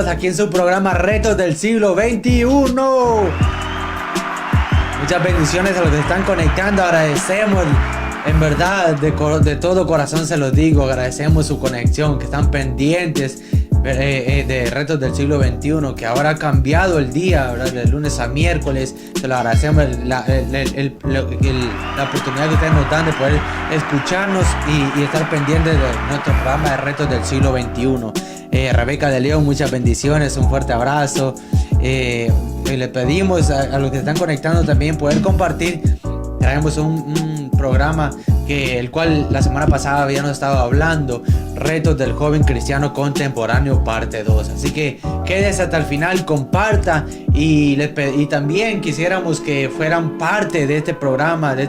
estamos aquí en su programa Retos del Siglo XXI. Muchas bendiciones a los que están conectando. Agradecemos, en verdad, de todo corazón se los digo. Agradecemos su conexión, que están pendientes de Retos del Siglo XXI, que ahora ha cambiado el día, ¿verdad? De lunes a miércoles. Se lo agradecemos la oportunidad que ustedes nos dan de poder escucharnos y estar pendientes de nuestro programa de Retos del Siglo XXI. Rebeca de León, muchas bendiciones, un fuerte abrazo. Le pedimos a los que están conectando también poder compartir. Traemos un programa el cual la semana pasada habíamos estado hablando, Retos del Joven Cristiano Contemporáneo parte 2. Así que quédese hasta el final, comparta y también quisiéramos que fueran parte de este programa, de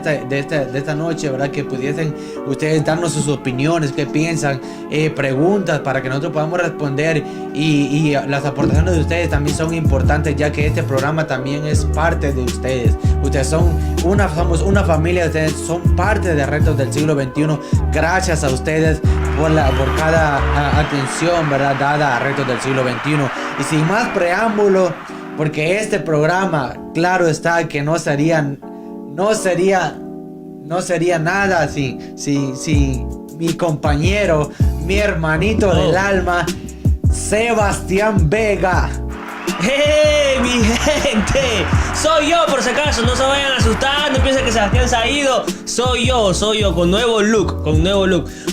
esta noche, ¿verdad? Que pudiesen ustedes darnos sus opiniones, qué piensan, preguntas para que nosotros podamos responder y las aportaciones de ustedes también son importantes, ya que este programa también es parte de ustedes. Ustedes somos una familia, ustedes son parte de Retos del Siglo XXI. Gracias a ustedes por cada atención, ¿verdad?, dada a Retos del Siglo XXI. Y sin más preámbulo, porque este programa, claro está que no sería nada sin mi compañero, mi hermanito del alma, Sebastián Vega. ¡Hey, mi gente! Soy yo, por si acaso, no se vayan a asustar, no piensen que Sebastián se ha ido. Soy yo, con nuevo look.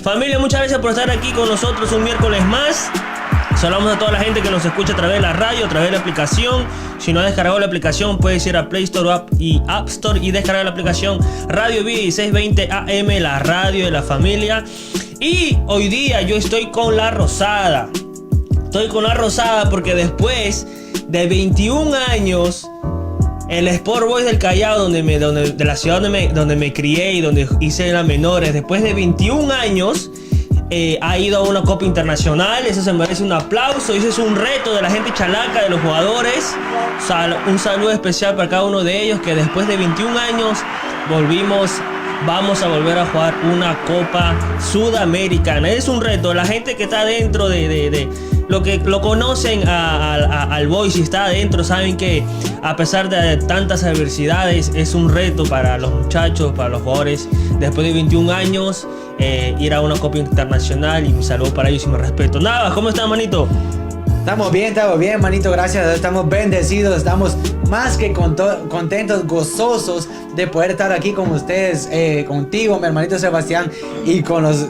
Familia, muchas gracias por estar aquí con nosotros un miércoles más. Saludamos a toda la gente que nos escucha a través de la radio, a través de la aplicación. Si no has descargado la aplicación, puedes ir a Play Store y App Store y descargar la aplicación Radio Vida 1620 AM, la radio de la familia. Y hoy día yo estoy con la Rosada. Porque después de 21 años, el Sport Boys del Callao, de la ciudad donde me crié y donde hice las menores, después de 21 años, ha ido a una Copa Internacional. Eso se merece un aplauso. Ese es un reto de la gente chalaca, de los jugadores. Un saludo especial para cada uno de ellos, que después de 21 años vamos a volver a jugar una Copa Sudamericana. Es un reto. La gente que está dentro de lo que lo conocen al Boys y está adentro, saben que a pesar de tantas adversidades es un reto para los muchachos, para los jugadores, después de 21 años ir a una Copa Internacional. Y mi saludo para ellos y mi respeto. Nada, ¿cómo están, manito? Estamos bien, manito, gracias. Estamos bendecidos, estamos más que contentos, gozosos de poder estar aquí con ustedes, contigo, mi hermanito Sebastián, y con los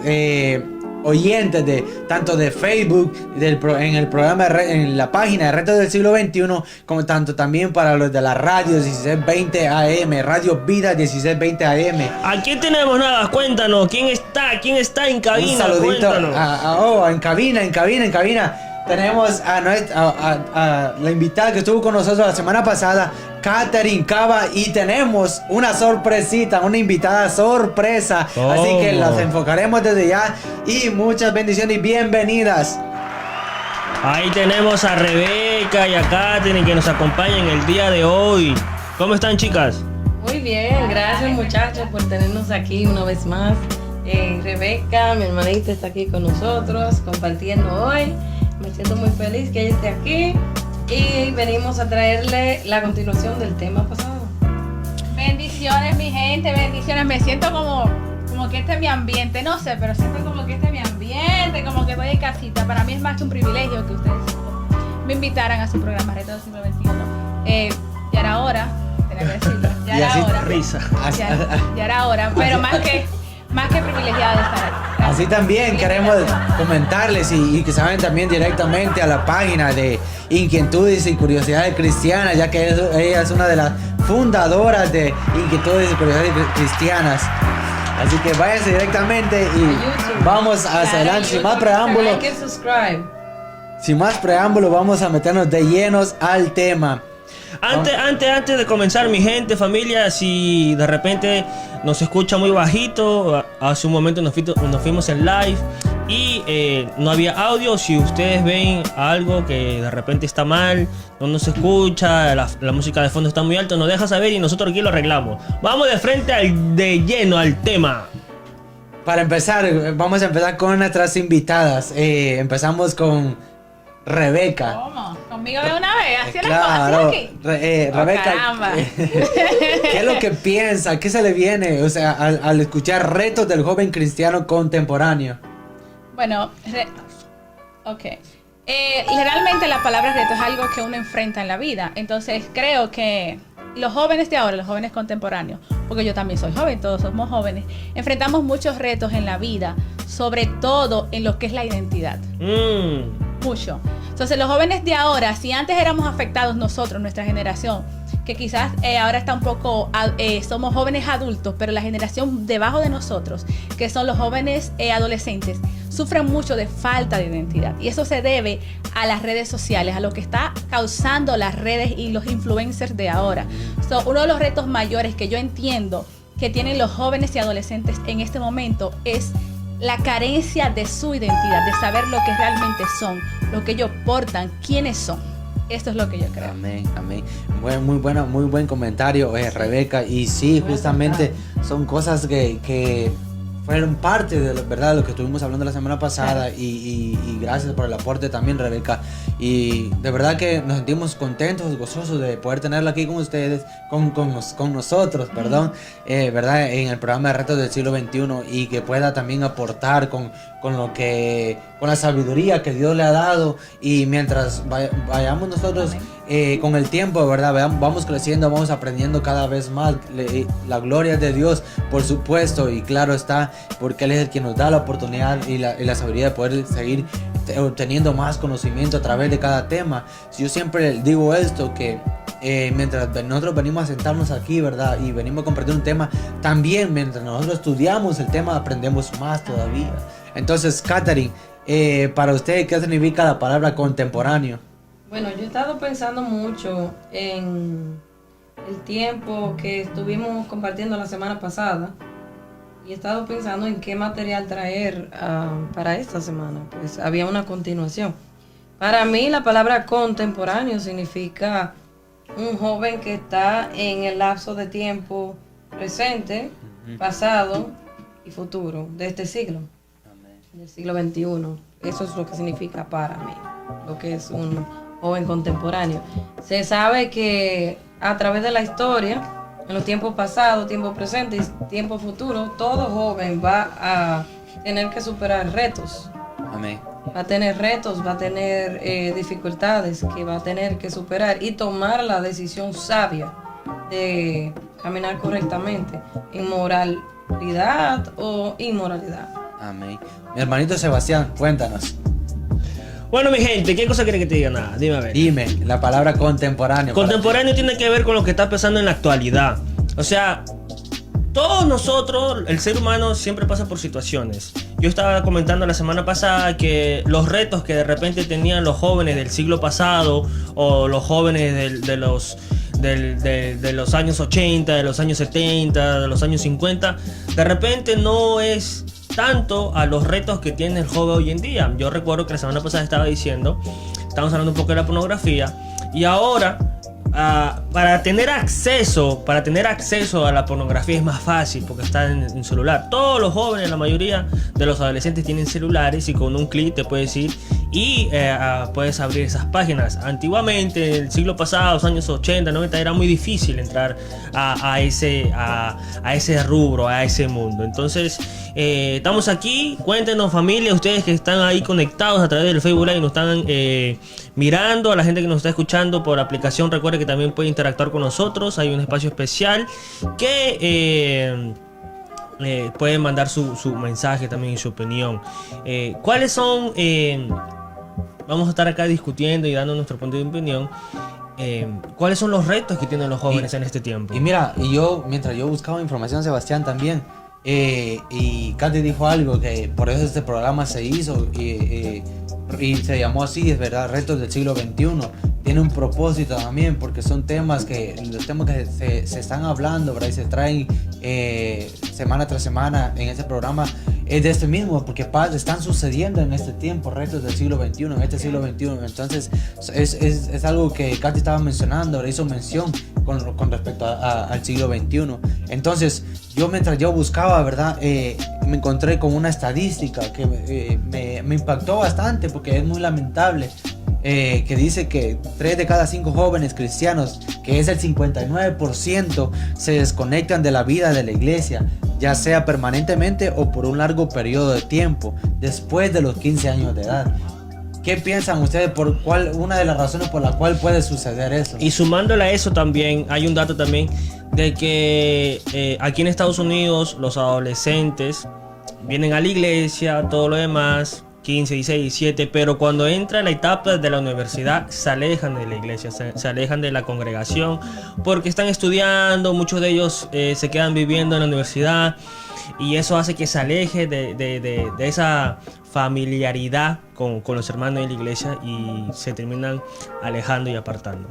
oyentes tanto de Facebook, en el programa, en la página de Retos del Siglo XXI, como tanto también para los de la radio 1620 AM, Radio Vida 1620 AM. Aquí tenemos nada, cuéntanos, ¿quién está en cabina? Un saludito en cabina. Tenemos a la invitada que estuvo con nosotros la semana pasada, Catherine Cava, y tenemos una sorpresita, una invitada sorpresa. Así que las enfocaremos desde ya. Y muchas bendiciones y bienvenidas. Ahí tenemos a Rebeca y a Catherine que nos acompañan el día de hoy. ¿Cómo están, chicas? Muy bien, gracias muchachos por tenernos aquí una vez más. Rebeca, mi hermanita, está aquí con nosotros compartiendo hoy. Me siento muy feliz que ella esté aquí y venimos a traerle la continuación del tema pasado. Bendiciones, mi gente, bendiciones. Me siento como que este es mi ambiente, no sé, pero siento como que este es mi ambiente, como que voy en casita. Para mí es más que un privilegio que ustedes me invitaran a su programa Reto del Siglo XXI. Ya era hora, tenía que decirlo. Ya era hora, pero más que privilegiada de estar aquí. Así también queremos comentarles y que saben también directamente a la página de Inquietudes y Curiosidades Cristianas, ya que ella es una de las fundadoras de Inquietudes y Curiosidades Cristianas. Así que váyanse directamente y vamos hacia adelante. Sin más preámbulo, vamos a meternos de llenos al tema. Antes de comenzar, mi gente, familia, si de repente nos escucha muy bajito, hace un momento nos fuimos en live y no había audio. Si ustedes ven algo que de repente está mal, no nos escucha, la música de fondo está muy alta, nos deja saber y nosotros aquí lo arreglamos. Vamos de frente de lleno al tema. Para empezar, vamos a empezar con nuestras invitadas. Empezamos con Rebeca. ¿Cómo? ¿Conmigo de una vez? ¿Así Claro, aquí? Rebeca, Caramba. ¿qué es lo que piensa? ¿Qué se le viene? O sea, al escuchar retos del joven cristiano contemporáneo. Bueno, ok. Realmente la palabra reto es algo que uno enfrenta en la vida. Entonces creo que los jóvenes de ahora, los jóvenes contemporáneos, porque yo también soy joven, todos somos jóvenes, enfrentamos muchos retos en la vida, sobre todo en lo que es la identidad. Mucho. Entonces los jóvenes de ahora, si antes éramos afectados nosotros, nuestra generación, que quizás ahora está un poco, somos jóvenes adultos, pero la generación debajo de nosotros, que son los jóvenes adolescentes, sufren mucho de falta de identidad. Y eso se debe a las redes sociales, a lo que está causando las redes y los influencers de ahora. Uno de los retos mayores que yo entiendo que tienen los jóvenes y adolescentes en este momento es la carencia de su identidad, de saber lo que realmente son, lo que ellos portan, quiénes son. Esto es lo que yo creo. Amén, amén. Muy buen comentario, Rebeca. Y sí, justamente son cosas que fueron parte de verdad lo que estuvimos hablando la semana pasada. Claro. Y gracias por el aporte también, Rebeca. Y de verdad que nos sentimos contentos, gozosos de poder tenerla aquí con ustedes, con nosotros, perdón, verdad, en el programa de Retos del Siglo XXI, y que pueda también aportar con la sabiduría que Dios le ha dado. Y mientras vayamos nosotros con el tiempo, verdad, vamos creciendo, vamos aprendiendo cada vez más. La gloria es de Dios, por supuesto, y claro está, porque Él es el que nos da la oportunidad y la sabiduría de poder seguir obteniendo más conocimiento a través de cada tema. Yo siempre digo esto, que mientras nosotros venimos a sentarnos aquí, ¿verdad? Y venimos a compartir un tema, también mientras nosotros estudiamos el tema, aprendemos más todavía. Entonces, Catherine, para usted, ¿qué significa la palabra contemporáneo? Bueno, yo he estado pensando mucho en el tiempo que estuvimos compartiendo la semana pasada, y he estado pensando en qué material traer para esta semana. Pues había una continuación. Para mí la palabra contemporáneo significa un joven que está en el lapso de tiempo presente, pasado y futuro de este siglo, del siglo XXI. Eso es lo que significa para mí, lo que es un joven contemporáneo. Se sabe que a través de la historia, en los tiempos pasados, tiempo presente y tiempo futuro, todo joven va a tener que superar retos. Amén. Va a tener retos, va a tener dificultades que va a tener que superar y tomar la decisión sabia de caminar correctamente en moralidad o inmoralidad. Amén. Mi hermanito Sebastián, cuéntanos. Bueno, mi gente, ¿qué cosa quiere que te diga? Nada, dime a ver. Dime, la palabra contemporáneo. Contemporáneo tiene que ver con lo que está pasando en la actualidad. O sea, todos nosotros, el ser humano, siempre pasa por situaciones. Yo estaba comentando la semana pasada que los retos que de repente tenían los jóvenes del siglo pasado, o los jóvenes de los años 80, de los años 70, de los años 50, de repente no es tanto a los retos que tiene el joven hoy en día. Yo recuerdo que la semana pasada estábamos hablando un poco de la pornografía, y ahora para tener acceso a la pornografía es más fácil porque está en celular. Todos los jóvenes, la mayoría de los adolescentes tienen celulares, y con un clic te puedes ir y puedes abrir esas páginas. Antiguamente, en el siglo pasado, los años 80, 90, era muy difícil entrar a ese rubro, a ese mundo. Entonces, estamos aquí. Cuéntenos, familia, ustedes que están ahí conectados a través del Facebook Live y nos están mirando, a la gente que nos está escuchando por aplicación. Recuerde que también puede interactuar con nosotros. Hay un espacio especial que pueden mandar su mensaje también y su opinión. ¿Cuáles son? Vamos a estar acá discutiendo y dando nuestro punto de opinión. ¿Cuáles son los retos que tienen los jóvenes en este tiempo? Y mira, mientras yo buscaba información, Sebastián, también, y Katy dijo algo, que por eso este programa se hizo y se llamó así, es verdad, Retos del Siglo XXI. Tiene un propósito también, porque son temas que se están hablando, ¿verdad? Y se traen semana tras semana en ese programa. Es de este mismo, porque están sucediendo en este tiempo, retos del siglo XXI, en este siglo XXI. Entonces es algo que Katy estaba mencionando, ¿verdad? Hizo mención con respecto al siglo XXI. Entonces mientras yo buscaba, ¿verdad? Me encontré con una estadística que me impactó bastante, porque es muy lamentable que dice que 3 de cada 5 jóvenes cristianos, que es el 59%, se desconectan de la vida de la iglesia, ya sea permanentemente o por un largo periodo de tiempo, después de los 15 años de edad. ¿Qué piensan ustedes por una de las razones por la cual puede suceder eso? Y sumándole a eso también, hay un dato también de que aquí en Estados Unidos los adolescentes vienen a la iglesia, todo lo demás, 15, 16, 17, pero cuando entra la etapa de la universidad se alejan de la iglesia, se alejan de la congregación porque están estudiando, muchos de ellos se quedan viviendo en la universidad y eso hace que se aleje de esa familiaridad con los hermanos de la iglesia y se terminan alejando y apartando.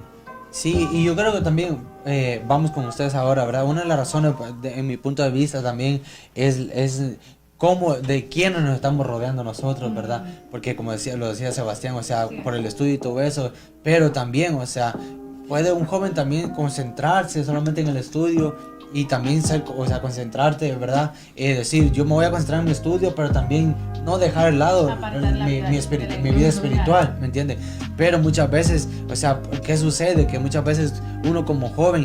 Sí, y yo creo que también vamos con ustedes ahora, ¿verdad? Una de las razones, en mi punto de vista, también es cómo, de quiénes nos estamos rodeando nosotros, ¿verdad? Porque como lo decía Sebastián, o sea, por el estudio y todo eso, pero también, o sea, puede un joven también concentrarse solamente en el estudio y también concentrarte, ¿verdad? Decir, yo me voy a concentrar en mi estudio, pero también no dejar de lado mi vida espiritual, ¿me entiendes? Pero muchas veces, o sea, ¿qué sucede? Que muchas veces uno como joven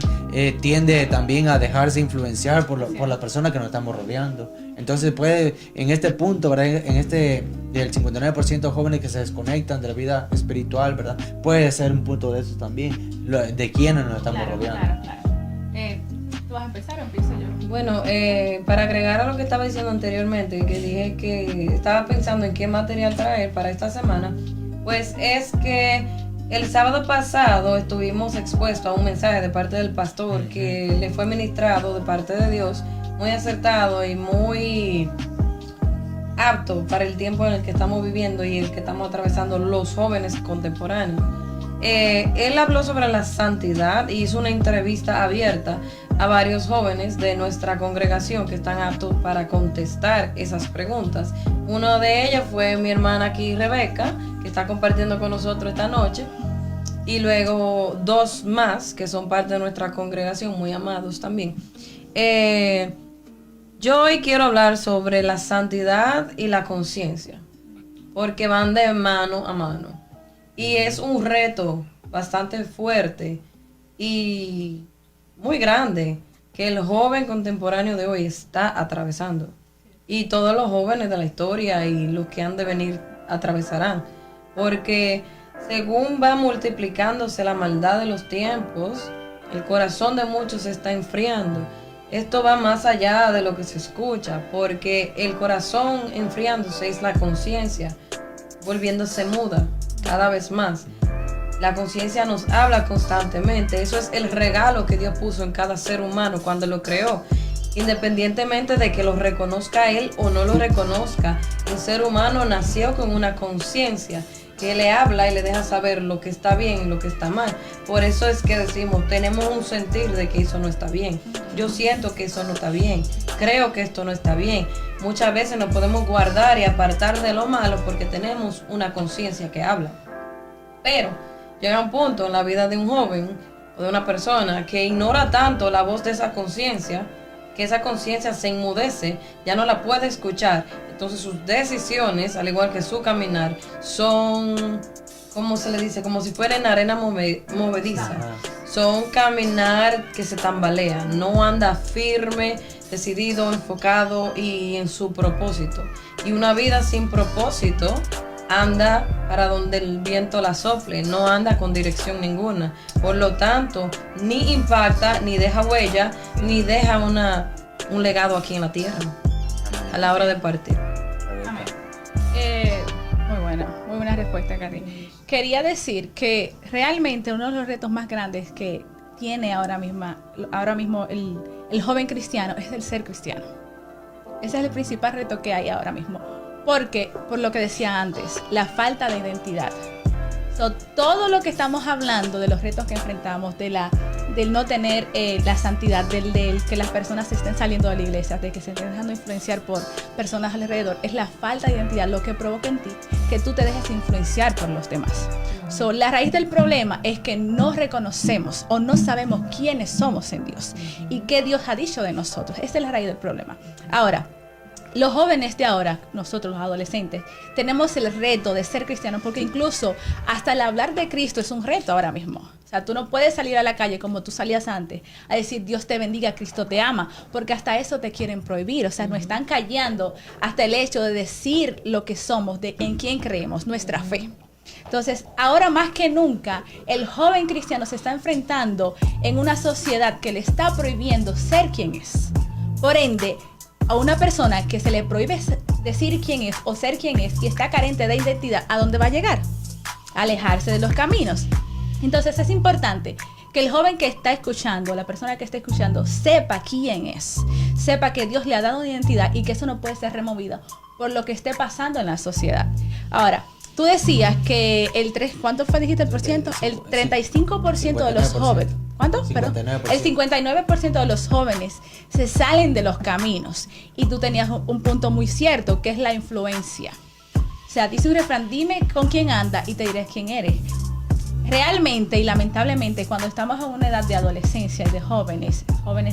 tiende también a dejarse influenciar por la persona que nos estamos rodeando. Entonces puede, en este punto, ¿verdad? Del 59% de jóvenes que se desconectan de la vida espiritual, ¿verdad? Puede ser un punto de eso también, de quiénes nos estamos rodeando. Claro. ¿Tú vas a empezar o empiezo yo? Bueno, para agregar a lo que estaba diciendo anteriormente, que dije que estaba pensando en qué material traer para esta semana, pues es que el sábado pasado estuvimos expuestos a un mensaje de parte del pastor que le fue ministrado de parte de Dios, muy acertado y muy apto para el tiempo en el que estamos viviendo y el que estamos atravesando los jóvenes contemporáneos. Él habló sobre la santidad y hizo una entrevista abierta a varios jóvenes de nuestra congregación que están aptos para contestar esas preguntas. Uno de ellos fue mi hermana aquí, Rebeca, que está compartiendo con nosotros esta noche, y luego 2 más que son parte de nuestra congregación, muy amados también. Yo hoy quiero hablar sobre la santidad y la conciencia, porque van de mano a mano. Y es un reto bastante fuerte y muy grande que el joven contemporáneo de hoy está atravesando. Y todos los jóvenes de la historia y los que han de venir atravesarán. Porque según va multiplicándose la maldad de los tiempos, el corazón de muchos se está enfriando. Esto va más allá de lo que se escucha, porque el corazón enfriándose es la conciencia, volviéndose muda cada vez más. La conciencia nos habla constantemente. Eso es el regalo que Dios puso en cada ser humano cuando lo creó. Independientemente de que lo reconozca Él o no lo reconozca, el ser humano nació con una conciencia que le habla y le deja saber lo que está bien y lo que está mal. Por eso es que decimos, tenemos un sentir de que eso no está bien. Yo siento que eso no está bien. Creo que esto no está bien. Muchas veces nos podemos guardar y apartar de lo malo porque tenemos una conciencia que habla. Pero llega un punto en la vida de un joven o de una persona que ignora tanto la voz de esa conciencia, que esa conciencia se enmudece, ya no la puede escuchar. Entonces sus decisiones, al igual que su caminar, son, ¿cómo se le dice? Como si fuera en arena movediza. Son caminar que se tambalea, no anda firme, decidido, enfocado y en su propósito. Y una vida sin propósito anda para donde el viento la sople, no anda con dirección ninguna. Por lo tanto, ni impacta, ni deja huella, ni deja un legado aquí en la tierra a la hora de partir. Amén. Muy buena respuesta, Karin. Quería decir que realmente uno de los retos más grandes que tiene ahora mismo el joven cristiano es el ser cristiano. Ese es el principal reto que hay ahora mismo. Porque, por lo que decía antes, la falta de identidad. Todo lo que estamos hablando de los retos que enfrentamos, del no tener la santidad, del que las personas estén saliendo de la iglesia, de que se estén dejando influenciar por personas alrededor, es la falta de identidad lo que provoca en ti que tú te dejes influenciar por los demás. La raíz del problema es que no reconocemos o no sabemos quiénes somos en Dios y qué Dios ha dicho de nosotros. Esa es la raíz del problema. Ahora, los jóvenes de ahora, nosotros los adolescentes, tenemos el reto de ser cristianos, porque incluso hasta el hablar de Cristo es un reto ahora mismo. O sea, tú no puedes salir a la calle como tú salías antes a decir Dios te bendiga, Cristo te ama, porque hasta eso te quieren prohibir. O sea, nos están callando hasta el hecho de decir lo que somos, de en quién creemos, nuestra fe. Entonces, ahora más que nunca, el joven cristiano se está enfrentando en una sociedad que le está prohibiendo ser quien es. Por ende, a una persona que se le prohíbe decir quién es o ser quien es y está carente de identidad, ¿a dónde va a llegar? A alejarse de los caminos. Entonces es importante que el joven que está escuchando, la persona que está escuchando, sepa quién es, sepa que Dios le ha dado una identidad y que eso no puede ser removido por lo que esté pasando en la sociedad. Ahora, tú decías que ¿cuánto fue, dijiste el por ciento? El 35% de los jóvenes. ¿Cuánto? 59%. El 59% de los jóvenes se salen de los caminos. Y tú tenías un punto muy cierto, que es la influencia. O sea, dice un refrán, dime con quién anda y te diré quién eres. Realmente y lamentablemente, cuando estamos en una edad de adolescencia y de jóvenes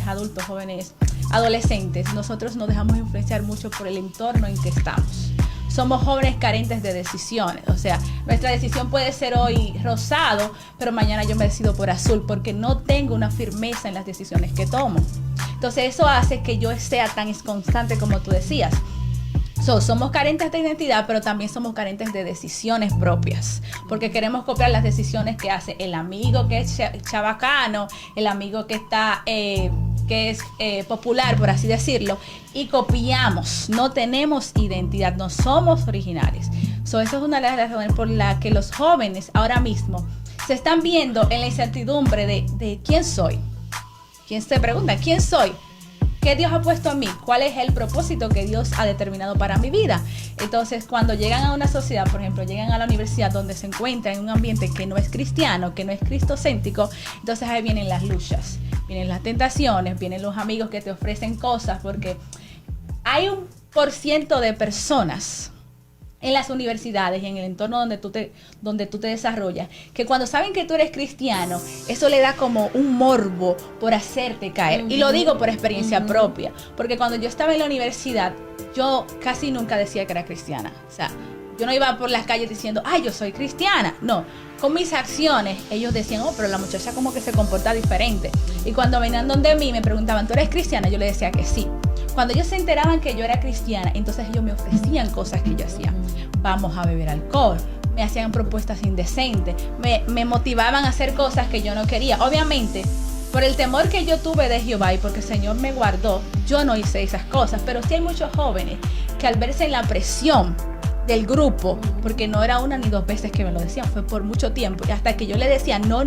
adultos, jóvenes adolescentes, nosotros nos dejamos influenciar mucho por el entorno en que estamos. Somos jóvenes carentes de decisiones. O sea, nuestra decisión puede ser hoy rosado, pero mañana yo me decido por azul porque no tengo una firmeza en las decisiones que tomo. Entonces eso hace que yo sea tan inconstante como tú decías. Somos carentes de identidad, pero también somos carentes de decisiones propias, porque queremos copiar las decisiones que hace el amigo que es chabacano, el amigo que está que es popular, por así decirlo, y copiamos. No tenemos identidad, no somos originales. Eso es una de las razones por las que los jóvenes ahora mismo se están viendo en la incertidumbre de quién soy. ¿Quién se pregunta quién soy? ¿Qué Dios ha puesto en mí? ¿Cuál es el propósito que Dios ha determinado para mi vida? Entonces, cuando llegan a una sociedad, por ejemplo, llegan a la universidad donde se encuentran en un ambiente que no es cristiano, que no es cristocéntrico, entonces ahí vienen las luchas, vienen las tentaciones, vienen los amigos que te ofrecen cosas, porque hay un % de personas en las universidades y en el entorno donde tú te desarrollas, que cuando saben que tú eres cristiano, eso le da como un morbo por hacerte caer. Y lo digo por experiencia propia, porque cuando yo estaba en la universidad, yo casi nunca decía que era cristiana. O sea, yo no iba por las calles diciendo, ay, yo soy cristiana. No, con mis acciones, ellos decían, oh, pero la muchacha como que se comporta diferente. Y cuando venían donde mí, me preguntaban, ¿tú eres cristiana? Yo les decía que sí. Cuando ellos se enteraban que yo era cristiana, entonces ellos me ofrecían cosas que yo hacía. Vamos a beber alcohol, me hacían propuestas indecentes, me motivaban a hacer cosas que yo no quería. Obviamente, por el temor que yo tuve de Jehová y porque el Señor me guardó, yo no hice esas cosas. Pero sí hay muchos jóvenes que al verse en la presión del grupo, porque no era una ni dos veces que me lo decían, fue por mucho tiempo, y hasta que yo le decía no,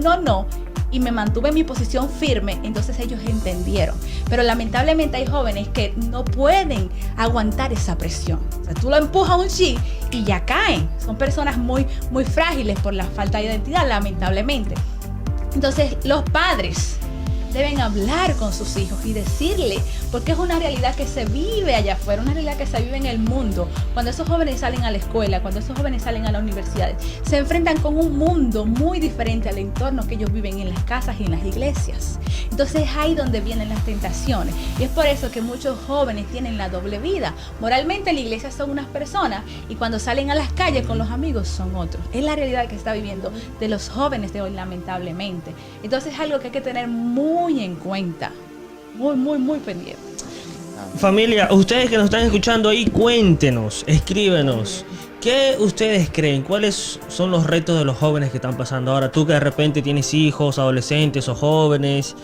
y me mantuve en mi posición firme, entonces ellos entendieron. Pero lamentablemente hay jóvenes que no pueden aguantar esa presión. O sea, tú lo empujas un chi y ya caen. Son personas muy, muy frágiles por la falta de identidad, lamentablemente. Entonces los padres deben hablar con sus hijos y decirle, porque es una realidad que se vive allá afuera, una realidad que se vive en el mundo. Cuando esos jóvenes salen a la escuela, cuando esos jóvenes salen a las universidades, se enfrentan con un mundo muy diferente al entorno que ellos viven en las casas y en las iglesias. Entonces es ahí donde vienen las tentaciones, y es por eso que muchos jóvenes tienen la doble vida. Moralmente en la iglesia son unas personas y cuando salen a las calles con los amigos son otros. Es la realidad que está viviendo de los jóvenes de hoy, lamentablemente. Entonces es algo que hay que tener muy en cuenta, muy pendiente. Familia, ustedes que nos están escuchando ahí, cuéntenos, escríbenos, ¿qué ustedes creen? ¿Cuáles son los retos de los jóvenes que están pasando ahora? Tú que de repente tienes hijos, adolescentes o jóvenes,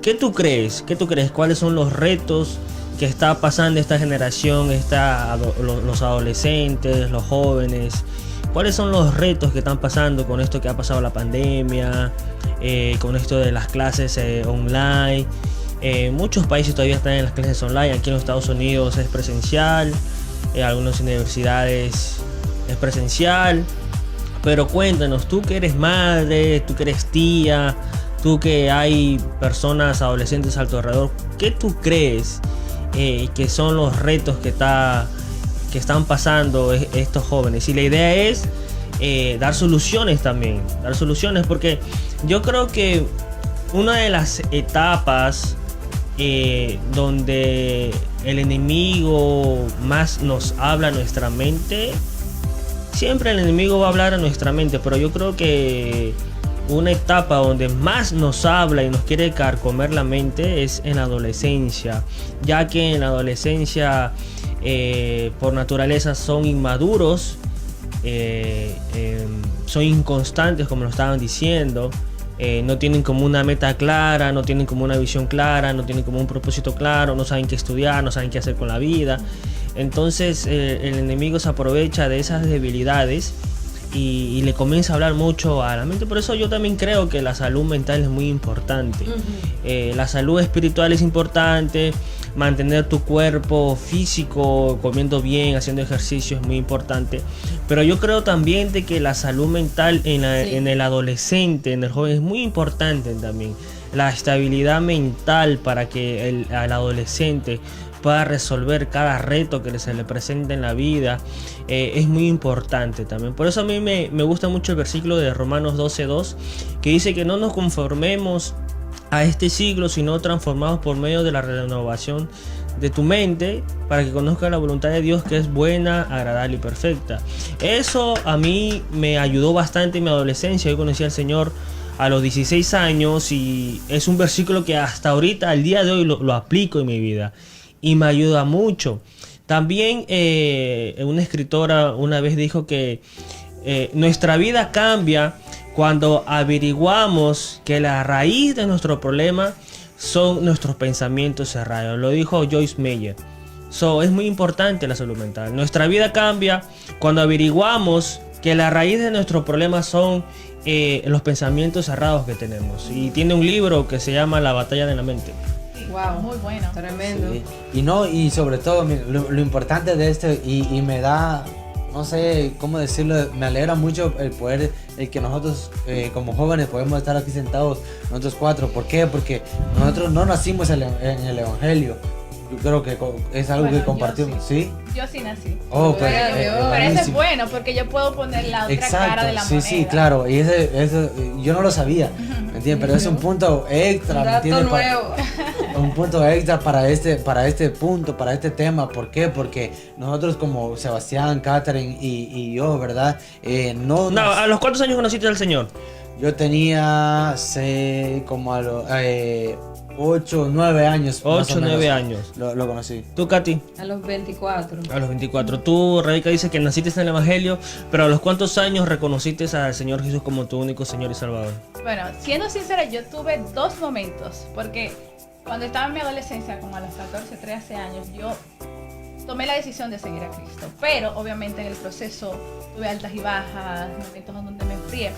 ¿qué tú crees? ¿Cuáles son los retos que está pasando esta generación, los adolescentes, los jóvenes? ¿Cuáles son los retos que están pasando con esto que ha pasado la pandemia, con esto de las clases online? Muchos países todavía están en las clases online. Aquí en los Estados Unidos es presencial, algunas universidades es presencial. Pero cuéntanos, tú que eres madre, tú que eres tía, tú que hay personas adolescentes a tu alrededor, ¿qué tú crees que son los retos que están pasando estos jóvenes? Y la idea es dar soluciones también, porque yo creo que una de las etapas donde el enemigo más nos habla a nuestra mente, siempre el enemigo va a hablar a nuestra mente, pero yo creo que una etapa donde más nos habla y nos quiere carcomer la mente es en la adolescencia, ya que en la adolescencia por naturaleza son inmaduros, son inconstantes, como lo estaban diciendo. No tienen como una meta clara, no tienen como una visión clara, no tienen como un propósito claro, no saben qué estudiar, no saben qué hacer con la vida. Entonces el enemigo se aprovecha de esas debilidades y le comienza a hablar mucho a la mente. Por eso yo también creo que la salud mental es muy importante. La salud espiritual es importante. Mantener tu cuerpo físico comiendo bien, haciendo ejercicio es muy importante. Pero yo creo también de que la salud mental en el adolescente, en el joven, es muy importante también. La estabilidad mental para que el adolescente pueda resolver cada reto que se le presente en la vida es muy importante también. Por eso a mí me gusta mucho el versículo de Romanos 12:2, que dice que no nos conformemos a este siglo, sino transformados por medio de la renovación de tu mente, para que conozcas la voluntad de Dios, que es buena, agradable y perfecta. Eso a mí me ayudó bastante en mi adolescencia. Yo conocí al Señor a los 16 años y es un versículo que hasta ahorita, al día de hoy, lo aplico en mi vida y me ayuda mucho. También una escritora una vez dijo que nuestra vida cambia cuando averiguamos que la raíz de nuestro problema son nuestros pensamientos cerrados. Lo dijo Joyce Meyer. Es muy importante la salud mental. Nuestra vida cambia cuando averiguamos que la raíz de nuestros problemas son los pensamientos cerrados que tenemos. Y tiene un libro que se llama La batalla de la mente. Wow, muy bueno. Tremendo. Sí. Y sobre todo, mira, lo importante de esto, y me da, no sé cómo decirlo, me alegra mucho el poder, el que nosotros como jóvenes podemos estar aquí sentados, nosotros cuatro. ¿Por qué? Porque nosotros no nacimos en el Evangelio. Yo creo que es algo que compartimos, ¿sí? Yo sí nací. Oh, pero eso es buenísimo. bueno, porque yo puedo poner la otra cara de la moneda. Sí, claro. Y eso yo no lo sabía, ¿me entiendes? Pero es un punto extra, Un ¿me dato entiendes? nuevo. Un punto extra para este punto, para este tema. ¿Por qué? Porque nosotros como Sebastián, Catherine y yo, ¿verdad? ¿A los cuántos años conociste al Señor? Yo tenía como a los 8, 9 años. 8, 9 años. Lo conocí. ¿Tú, Katy? A los 24. A los 24. Tú, Rebeca, dice que naciste en el Evangelio, pero ¿a los cuántos años reconociste al Señor Jesús como tu único Señor y Salvador? Bueno, siendo sincera, yo tuve dos momentos, porque cuando estaba en mi adolescencia, como a los 14, 13 años, yo tomé la decisión de seguir a Cristo. Pero obviamente en el proceso tuve altas y bajas, momentos donde me enfrié.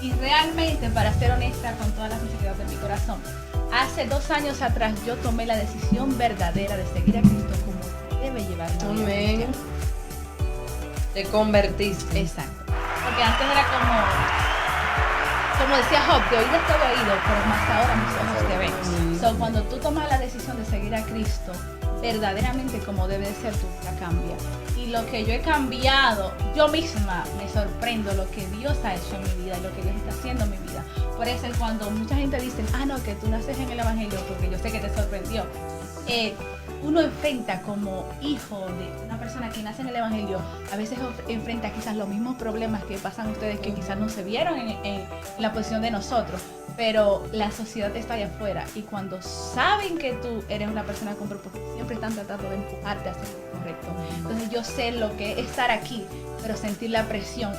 Y realmente, para ser honesta con toda la sinceridad de mi corazón, hace 2 años atrás yo tomé la decisión verdadera de seguir a Cristo como debe llevar la vida Amén. cristiana. Te convertiste. Exacto. Porque antes era como decía Job, de oído te he oído, pero más ahora mis ojos te ven. So, cuando tú tomas la decisión de seguir a Cristo, verdaderamente como debe de ser, tu vida cambia. Y lo que yo he cambiado, yo misma me sorprendo lo que Dios ha hecho en mi vida y lo que Dios está haciendo en mi vida. Por eso es cuando mucha gente dice, no, que tú naces en el Evangelio, porque yo sé que te sorprendió. Uno enfrenta como hijo de una persona que nace en el Evangelio, a veces enfrenta quizás los mismos problemas que pasan ustedes, que quizás no se vieron en la posición de nosotros, pero la sociedad está allá afuera, y cuando saben que tú eres una persona con propósito, siempre están tratando de empujarte a hacer lo correcto. Entonces yo sé lo que es estar aquí, pero sentir la presión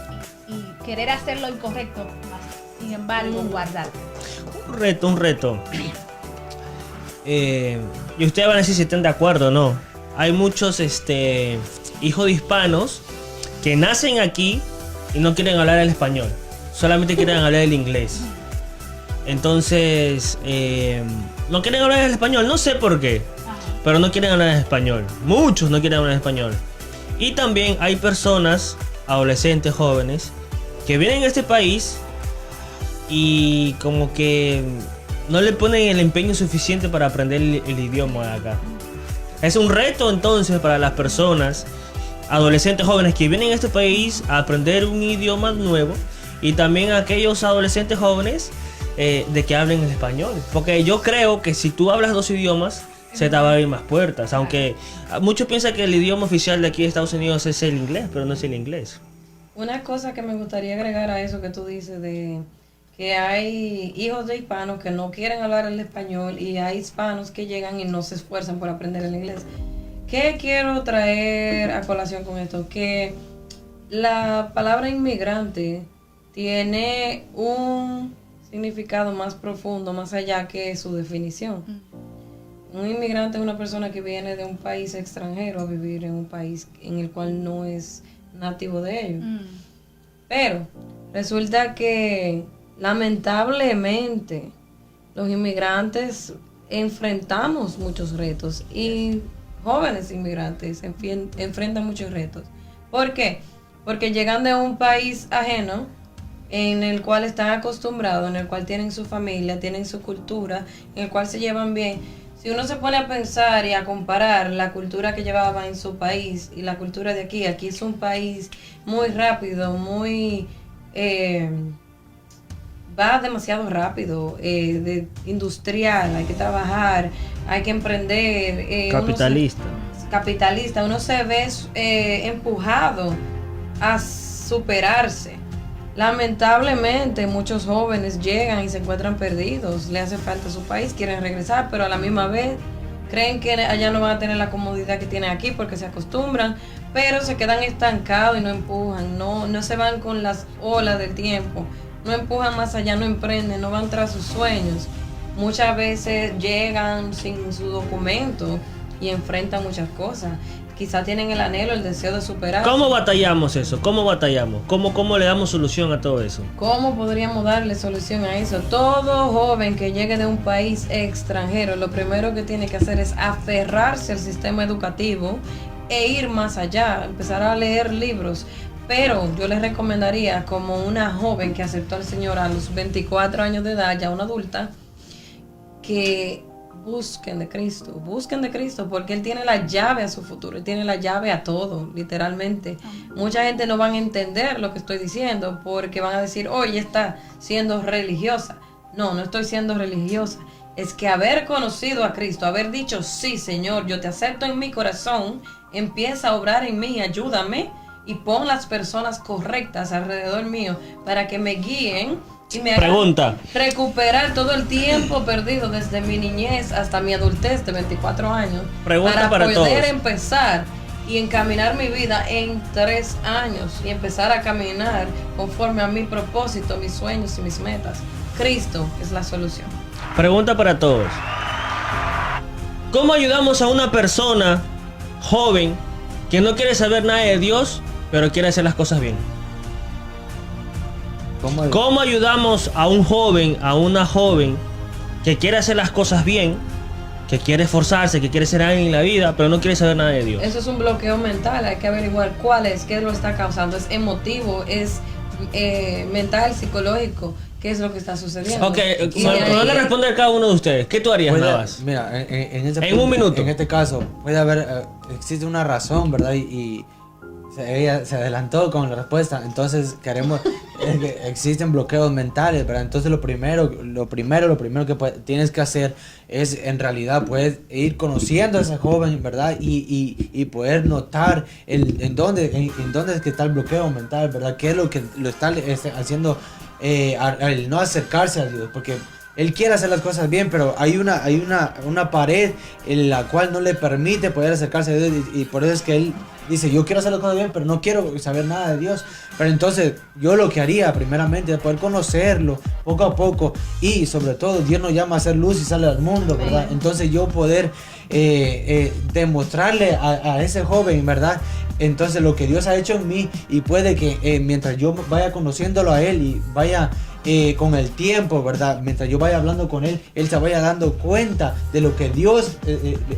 y querer hacer lo incorrecto, más sin embargo guardar. Un reto. Y ustedes van a decir si están de acuerdo o no. Hay muchos hijos de hispanos que nacen aquí y no quieren hablar el español, solamente quieren hablar el inglés. Entonces no quieren hablar el español, no sé por qué, pero no quieren hablar el español. Muchos no quieren hablar el español. Y también hay personas, adolescentes, jóvenes, que vienen a este país y como que no le ponen el empeño suficiente para aprender el idioma de acá. Es un reto entonces para las personas, adolescentes jóvenes que vienen a este país a aprender un idioma nuevo, y también a aquellos adolescentes jóvenes de que hablen el español. Porque yo creo que si tú hablas 2 idiomas, se te va a abrir más puertas. Aunque muchos piensan que el idioma oficial de aquí de Estados Unidos es el inglés, pero no es el inglés. Una cosa que me gustaría agregar a eso que tú dices de que hay hijos de hispanos que no quieren hablar el español y hay hispanos que llegan y no se esfuerzan por aprender el inglés. ¿Qué quiero traer a colación con esto? Que la palabra inmigrante tiene un significado más profundo, más allá que su definición. Un inmigrante es una persona que viene de un país extranjero a vivir en un país en el cual no es nativo de ellos. Pero resulta que lamentablemente los inmigrantes enfrentamos muchos retos y jóvenes inmigrantes enfrentan muchos retos. ¿Por qué? Porque llegan de un país ajeno en el cual están acostumbrados, en el cual tienen su familia, tienen su cultura, en el cual se llevan bien. Si uno se pone a pensar y a comparar la cultura que llevaba en su país y la cultura de aquí es un país muy rápido, muy va demasiado rápido, industrial, hay que trabajar, hay que emprender. Capitalista, uno se ve empujado a superarse. Lamentablemente muchos jóvenes llegan y se encuentran perdidos, le hace falta su país, quieren regresar, pero a la misma vez creen que allá no van a tener la comodidad que tienen aquí porque se acostumbran, pero se quedan estancados y no empujan, no se van con las olas del tiempo, no empujan más allá, no emprenden, no van tras sus sueños. Muchas veces llegan sin su documento y enfrentan muchas cosas. Quizás tienen el anhelo, el deseo de superar. ¿Cómo batallamos eso? ¿Cómo batallamos? ¿Cómo le damos solución a todo eso? ¿Cómo podríamos darle solución a eso? Todo joven que llegue de un país extranjero, lo primero que tiene que hacer es aferrarse al sistema educativo e ir más allá, empezar a leer libros. Pero yo les recomendaría, como una joven que aceptó al Señor a los 24 años de edad, ya una adulta, que busquen de Cristo, porque Él tiene la llave a su futuro, Él tiene la llave a todo, literalmente. Mucha gente no van a entender lo que estoy diciendo, porque van a decir, ella está siendo religiosa. No estoy siendo religiosa. Es que haber conocido a Cristo, haber dicho, sí, Señor, yo te acepto en mi corazón, empieza a obrar en mí, ayúdame, y pon las personas correctas alrededor mío para que me guíen y me hagan recuperar todo el tiempo perdido desde mi niñez hasta mi adultez de 24 años. Pregunta para poder todos. empezar y encaminar mi vida en 3 años y empezar a caminar conforme a mi propósito, mis sueños y mis metas. Cristo es la solución. Pregunta para todos. ¿Cómo ayudamos a una persona joven que no quiere saber nada de Dios, pero quiere hacer las cosas bien? ¿Cómo ayudamos a un joven, a una joven que quiere hacer las cosas bien, que quiere esforzarse, que quiere ser alguien en la vida, pero no quiere saber nada de Dios? Eso es un bloqueo mental, hay que averiguar qué lo está causando. ¿Es emotivo? ¿Es mental, psicológico? ¿Qué es lo que está sucediendo? Ok, no le responde a cada uno de ustedes. ¿Qué tú harías, Navas? Mira, en un minuto. En este caso, puede haber, existe una razón, ¿verdad? Y ella se adelantó con la respuesta. Entonces queremos, existen bloqueos mentales, ¿verdad? Entonces lo primero que tienes que hacer es, en realidad, puedes ir conociendo a esa joven, ¿verdad? Y poder notar en dónde es que está el bloqueo mental, ¿verdad? ¿Qué es lo que lo está haciendo al no acercarse a Dios? Porque él quiere hacer las cosas bien, pero hay una pared en la cual no le permite poder acercarse a Dios, y por eso es que él dice, yo quiero hacer las cosas bien, pero no quiero saber nada de Dios. Pero entonces yo lo que haría primeramente es poder conocerlo poco a poco, y sobre todo Dios nos llama a hacer luz y sale al mundo, ¿verdad? Entonces yo poder demostrarle a ese joven, ¿verdad? Entonces lo que Dios ha hecho en mí, y puede que mientras yo vaya conociéndolo a él y vaya con el tiempo, ¿verdad? Mientras yo vaya hablando con él, él se vaya dando cuenta de lo que Dios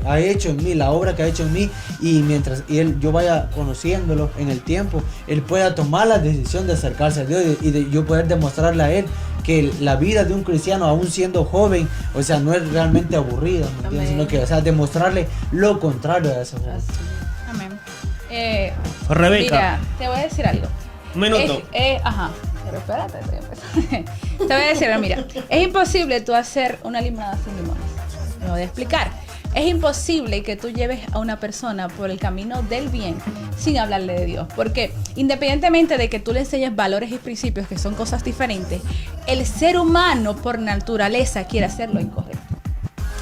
ha hecho en mí, la obra que ha hecho en mí, y mientras yo vaya conociéndolo en el tiempo, él pueda tomar la decisión de acercarse a Dios, y de yo poder demostrarle a él que la vida de un cristiano, aún siendo joven, o sea, no es realmente aburrida, ¿me entiendes? Sino que, o sea, demostrarle lo contrario a eso. Amén. Rebeca, mira, te voy a decir algo. Un minuto. Pero espérate, estoy empezando. Te voy a decir, mira, es imposible tú hacer una limonada sin limones. Me voy a explicar. Es imposible que tú lleves a una persona por el camino del bien sin hablarle de Dios. Porque independientemente de que tú le enseñes valores y principios, que son cosas diferentes, el ser humano por naturaleza quiere hacer lo incorrecto.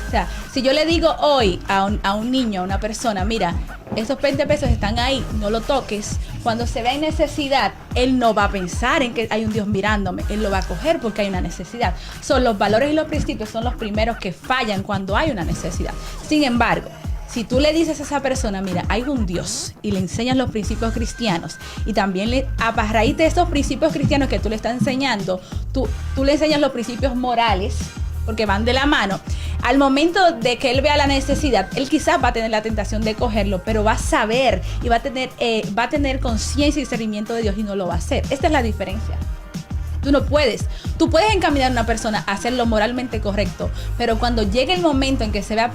O sea, si yo le digo hoy a un niño, a una persona, mira, esos 20 pesos están ahí, no lo toques. Cuando se vea en necesidad, él no va a pensar en que hay un Dios mirándome. Él lo va a coger porque hay una necesidad. Son los valores y los principios son los primeros que fallan cuando hay una necesidad. Sin embargo, si tú le dices a esa persona, mira, hay un Dios, y le enseñas los principios cristianos, y también a raíz de esos principios cristianos que tú le estás enseñando, tú le enseñas los principios morales, porque van de la mano. Al momento de que él vea la necesidad, él quizás va a tener la tentación de cogerlo, pero va a saber y va a tener conciencia y discernimiento de Dios y no lo va a hacer. Esta es la diferencia. Tú puedes encaminar a una persona a hacer lo moralmente correcto, pero cuando llegue el momento en que se vea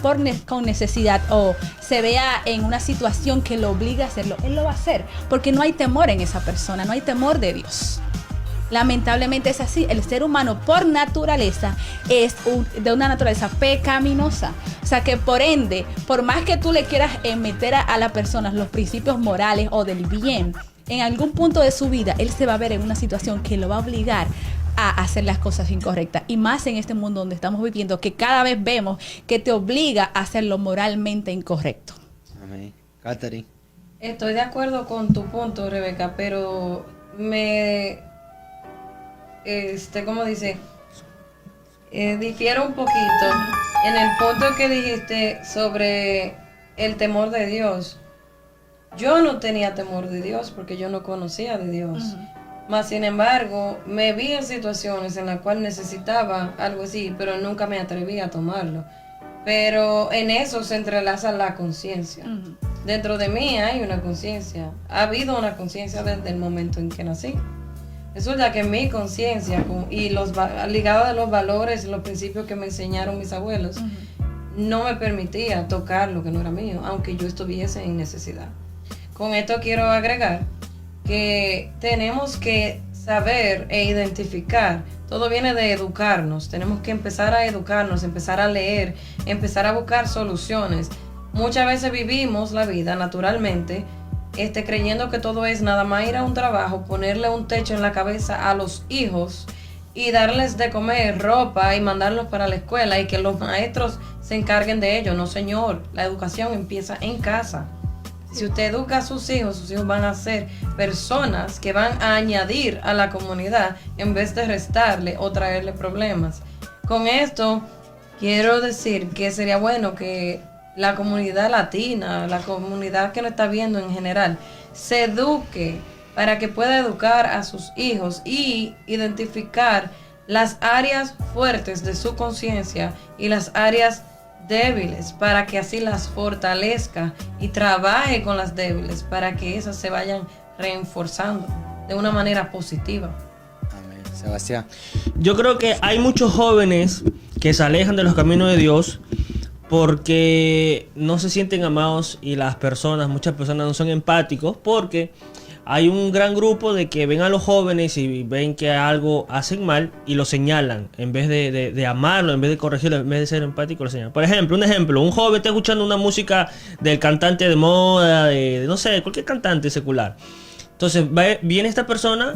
con necesidad o se vea en una situación que lo obliga a hacerlo, él lo va a hacer, porque no hay temor en esa persona, no hay temor de Dios. Lamentablemente es así. El ser humano por naturaleza es de una naturaleza pecaminosa. O sea que por ende, por más que tú le quieras meter a la persona los principios morales o del bien, en algún punto de su vida él se va a ver en una situación que lo va a obligar a hacer las cosas incorrectas. Y más en este mundo donde estamos viviendo, que cada vez vemos que te obliga a hacer lo moralmente incorrecto. Amén. Catherine. Estoy de acuerdo con tu punto, Rebeca, pero ¿cómo dice? Difiero un poquito en el punto que dijiste sobre el temor de Dios. Yo no tenía temor de Dios porque yo no conocía de Dios. Mas, sin embargo, me vi en situaciones en las cuales necesitaba algo así, pero nunca me atreví a tomarlo. Pero en eso se entrelaza la conciencia. Dentro de mí hay una conciencia. Ha habido una conciencia desde el momento en que nací. Resulta que mi conciencia y ligado a los valores, los principios que me enseñaron mis abuelos, no me permitía tocar lo que no era mío, aunque yo estuviese en necesidad. Con esto quiero agregar que tenemos que saber e identificar. Todo viene de educarnos. Tenemos que empezar a educarnos, empezar a leer, empezar a buscar soluciones. Muchas veces vivimos la vida naturalmente, creyendo que todo es nada más ir a un trabajo, ponerle un techo en la cabeza a los hijos y darles de comer, ropa y mandarlos para la escuela y que los maestros se encarguen de ello. No, señor, la educación empieza en casa. Si usted educa a sus hijos van a ser personas que van a añadir a la comunidad en vez de restarle o traerle problemas. Con esto quiero decir que sería bueno que la comunidad latina, la comunidad que nos está viendo en general, se eduque para que pueda educar a sus hijos y identificar las áreas fuertes de su conciencia y las áreas débiles, para que así las fortalezca y trabaje con las débiles para que esas se vayan reforzando de una manera positiva. Amén. Sebastián. Yo creo que hay muchos jóvenes que se alejan de los caminos de Dios porque no se sienten amados y muchas personas no son empáticos, porque hay un gran grupo de que ven a los jóvenes y ven que algo hacen mal y lo señalan. En vez de amarlo, en vez de corregirlo, en vez de ser empático, lo señalan. Por ejemplo, un joven está escuchando una música del cantante de moda, no sé, cualquier cantante secular. Entonces viene esta persona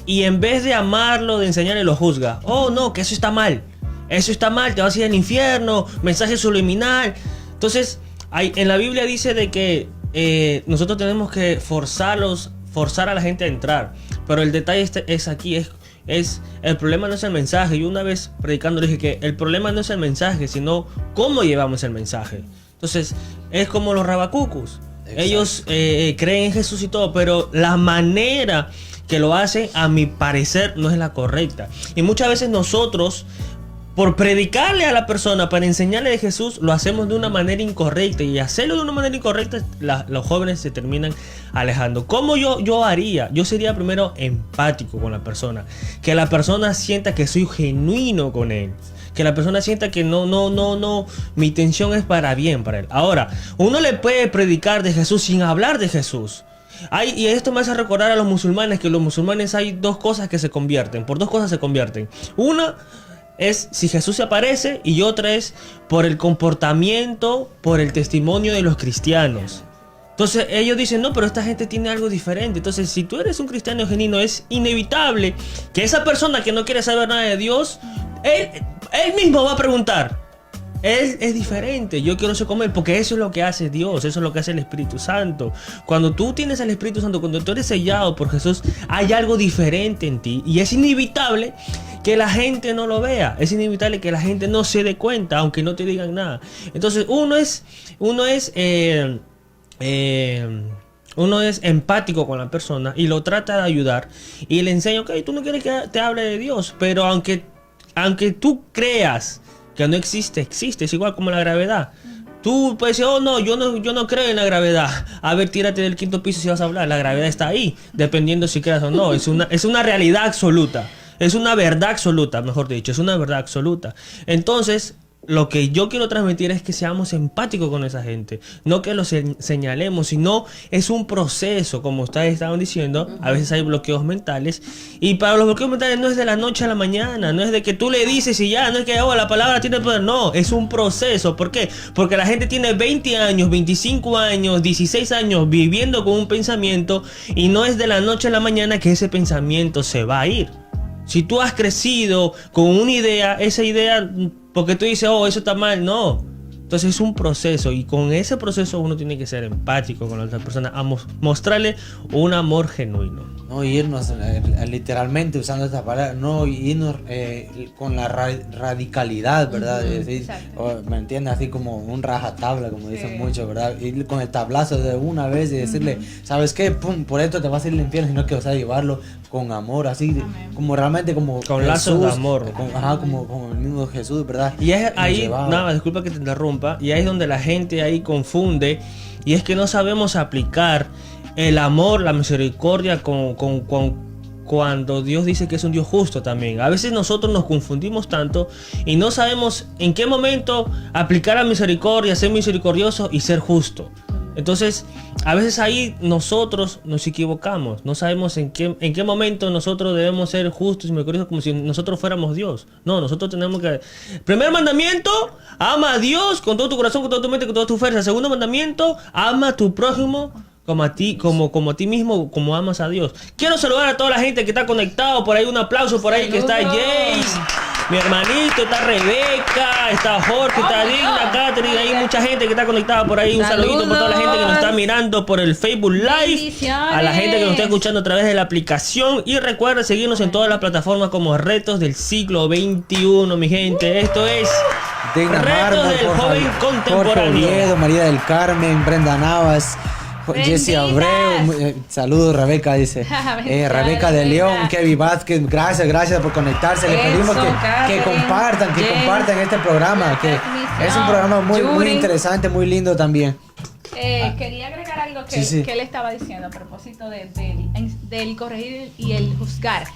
y en vez de amarlo, de enseñarle, lo juzga. Oh, no, que eso está mal. Eso está mal, te vas a ir al infierno, mensaje subliminal. Entonces, en la Biblia dice de que nosotros tenemos que forzar a la gente a entrar. Pero el detalle es aquí, el problema no es el mensaje. Yo una vez predicando dije que el problema no es el mensaje, sino cómo llevamos el mensaje. Entonces, es como los rabacucus. Exacto. Ellos creen en Jesús y todo, pero la manera que lo hacen, a mi parecer, no es la correcta. Y muchas veces nosotros, por predicarle a la persona, para enseñarle de Jesús, lo hacemos de una manera incorrecta. Y hacerlo de una manera incorrecta, los jóvenes se terminan alejando. ¿Cómo yo haría? Yo sería primero empático con la persona. Que la persona sienta que soy genuino con él. Que la persona sienta que no, mi intención es para bien para él. Ahora, uno le puede predicar de Jesús sin hablar de Jesús. Y esto me hace recordar a los musulmanes, que los musulmanes hay dos cosas que se convierten. Por dos cosas se convierten. Una, es si Jesús se aparece, y otra es por el comportamiento, por el testimonio de los cristianos. Entonces ellos dicen, no, pero esta gente tiene algo diferente. Entonces, si tú eres un cristiano genuino, es inevitable que esa persona que no quiere saber nada de Dios, él mismo va a preguntar. Él es diferente, yo quiero ser como Él, porque eso es lo que hace Dios, eso es lo que hace el Espíritu Santo. Cuando tú tienes al Espíritu Santo, cuando tú eres sellado por Jesús, hay algo diferente en ti. Y es inevitable que la gente no lo vea, es inevitable que la gente no se dé cuenta, aunque no te digan nada. Entonces uno es empático con la persona y lo trata de ayudar y le enseña, ok, tú no quieres que te hable de Dios, pero aunque tú creas que no existe, es igual como la gravedad. Tú puedes decir, oh no, yo no creo en la gravedad. A ver, tírate del 5º piso si vas a hablar. La gravedad está ahí, dependiendo si creas o no. Es una realidad absoluta. Es una verdad absoluta, mejor dicho. Es una verdad absoluta. Entonces, lo que yo quiero transmitir es que seamos empáticos con esa gente. No que los señalemos, sino es un proceso, como ustedes estaban diciendo. A veces hay bloqueos mentales. Y para los bloqueos mentales no es de la noche a la mañana. No es de que tú le dices y ya. No es que la palabra tiene poder. No, es un proceso. ¿Por qué? Porque la gente tiene 20 años, 25 años, 16 años viviendo con un pensamiento. Y no es de la noche a la mañana que ese pensamiento se va a ir. Si tú has crecido con una idea, esa idea, porque tú dices, oh, eso está mal, no. Entonces es un proceso y con ese proceso uno tiene que ser empático con la otra persona, a mostrarle un amor genuino. No irnos literalmente usando esta palabra, no irnos con la radicalidad, ¿verdad? Es decir, ¿me entiendes? Así como un rajatabla, como dicen muchos, ¿verdad? Ir con el tablazo de una vez y decirle, ¿sabes qué? Pum, por esto te vas a ir al infierno, sino que vas a llevarlo con amor, así, como realmente como con lazos de amor. Como el mismo Jesús, ¿verdad? Y es ahí, nada, disculpa que te interrumpa, y ahí es donde la gente ahí confunde, y es que no sabemos aplicar el amor, la misericordia cuando Dios dice que es un Dios justo también. A veces nosotros nos confundimos tanto y no sabemos en qué momento aplicar la misericordia, ser misericordioso y ser justo. Entonces, a veces ahí nosotros nos equivocamos. No sabemos en qué momento nosotros debemos ser justos y misericordiosos como si nosotros fuéramos Dios. No, nosotros tenemos que... Primer mandamiento, ama a Dios con todo tu corazón, con toda tu mente, con toda tu fuerza. Segundo mandamiento, ama a tu prójimo como a ti mismo, como amas a Dios. Quiero saludar a toda la gente que está conectado. Por ahí un aplauso, por ahí que está Jace, mi hermanito, está Rebeca, está Jorge, está Digna, Catherine, hay mucha gente que está conectada por ahí. Un saludito por toda la gente que nos está mirando por el Facebook Live, a la gente que nos está escuchando a través de la aplicación. Y recuerda seguirnos en todas las plataformas como Retos del Siglo XXI, mi gente. Esto es Digna Retos Mármol, del Joven Jorge Contemporáneo. Oviedo, María del Carmen, Brenda Navas, Jessy Abreu, saludos Rebeca, dice Rebeca de León, Kevin Vázquez, gracias por conectarse. Le pedimos que compartan este programa, que es un programa muy interesante, muy lindo también. Quería agregar algo que él estaba diciendo a propósito del corregir y el juzgar.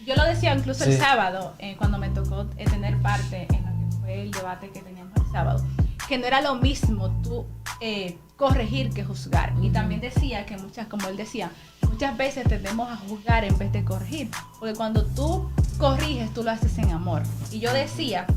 Yo lo decía incluso el sábado, cuando me tocó tener parte en lo que fue el debate que teníamos el sábado, que no era lo mismo tú corregir que juzgar. Y también decía que como él decía, muchas veces tendemos a juzgar en vez de corregir, porque cuando tú corriges, tú lo haces en amor. Y yo decía,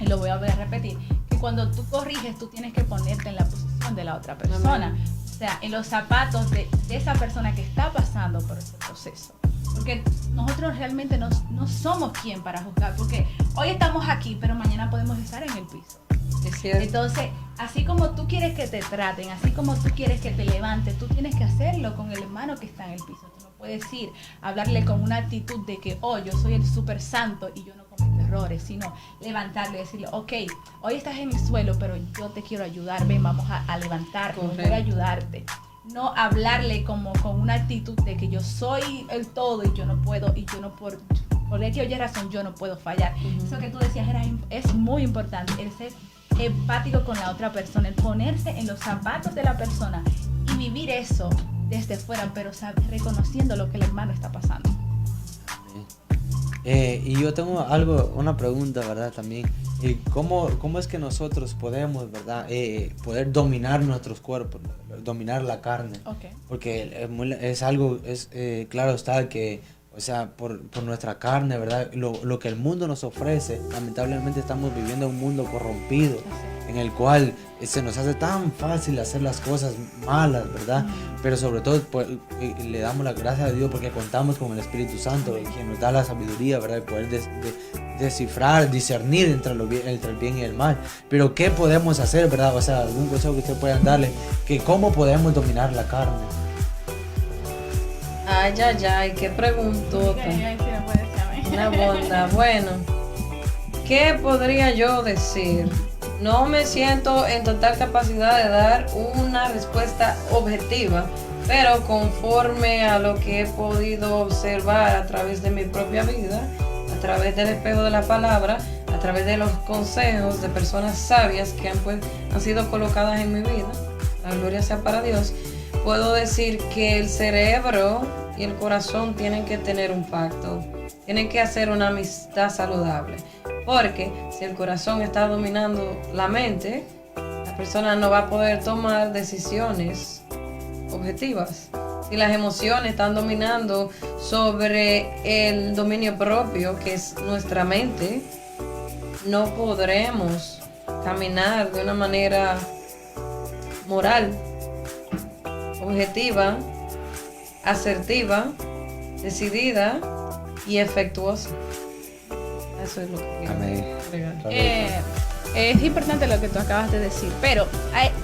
y lo voy a volver a repetir, que cuando tú corriges, tú tienes que ponerte en la posición de la otra persona. O sea, en los zapatos de esa persona que está pasando por ese proceso. Porque nosotros realmente no somos quien para juzgar, porque hoy estamos aquí, pero mañana podemos estar en el piso. Entonces, así como tú quieres que te traten, así como tú quieres que te levantes, tú tienes que hacerlo con el hermano que está en el piso. Tú no puedes ir a hablarle con una actitud de que, yo soy el súper santo y yo no cometo errores, sino levantarle y decirle, ok, hoy estás en el suelo, pero yo te quiero ayudar, ven, vamos a levantarte, voy a ayudarte. No hablarle como con una actitud de que yo soy el todo y yo no puedo, por X o Y razón yo no puedo fallar. Eso que tú decías es muy importante, el ser empático con la otra persona, el ponerse en los zapatos de la persona y vivir eso desde fuera, pero reconociendo lo que el hermano está pasando. Y yo tengo una pregunta, ¿verdad? También, ¿cómo es que nosotros podemos, ¿verdad? Poder dominar nuestros cuerpos, dominar la carne? Okay. Porque es algo, claro está que o sea, por nuestra carne, ¿verdad? Lo que el mundo nos ofrece. Lamentablemente estamos viviendo en un mundo corrompido, en el cual se nos hace tan fácil hacer las cosas malas, ¿verdad? Pero sobre todo pues, le damos la gracia a Dios porque contamos con el Espíritu Santo, quien nos da la sabiduría, ¿verdad? El poder descifrar, discernir entre el bien y el mal. Pero ¿qué podemos hacer, verdad? O sea, algún consejo que ustedes puedan darle, que cómo podemos dominar la carne. Ay, qué preguntota. Una bonda. Bueno, ¿qué podría yo decir? No me siento en total capacidad de dar una respuesta objetiva, pero conforme a lo que he podido observar a través de mi propia vida, a través del espejo de la palabra, a través de los consejos de personas sabias que han sido colocadas en mi vida, la gloria sea para Dios, puedo decir que el cerebro y el corazón tienen que tener un pacto, tienen que hacer una amistad saludable. Porque si el corazón está dominando la mente, la persona no va a poder tomar decisiones objetivas. Si las emociones están dominando sobre el dominio propio, que es nuestra mente, no podremos caminar de una manera moral, objetiva, asertiva, decidida y efectuosa. Eso es lo que quiero agregar. Es importante lo que tú acabas de decir, pero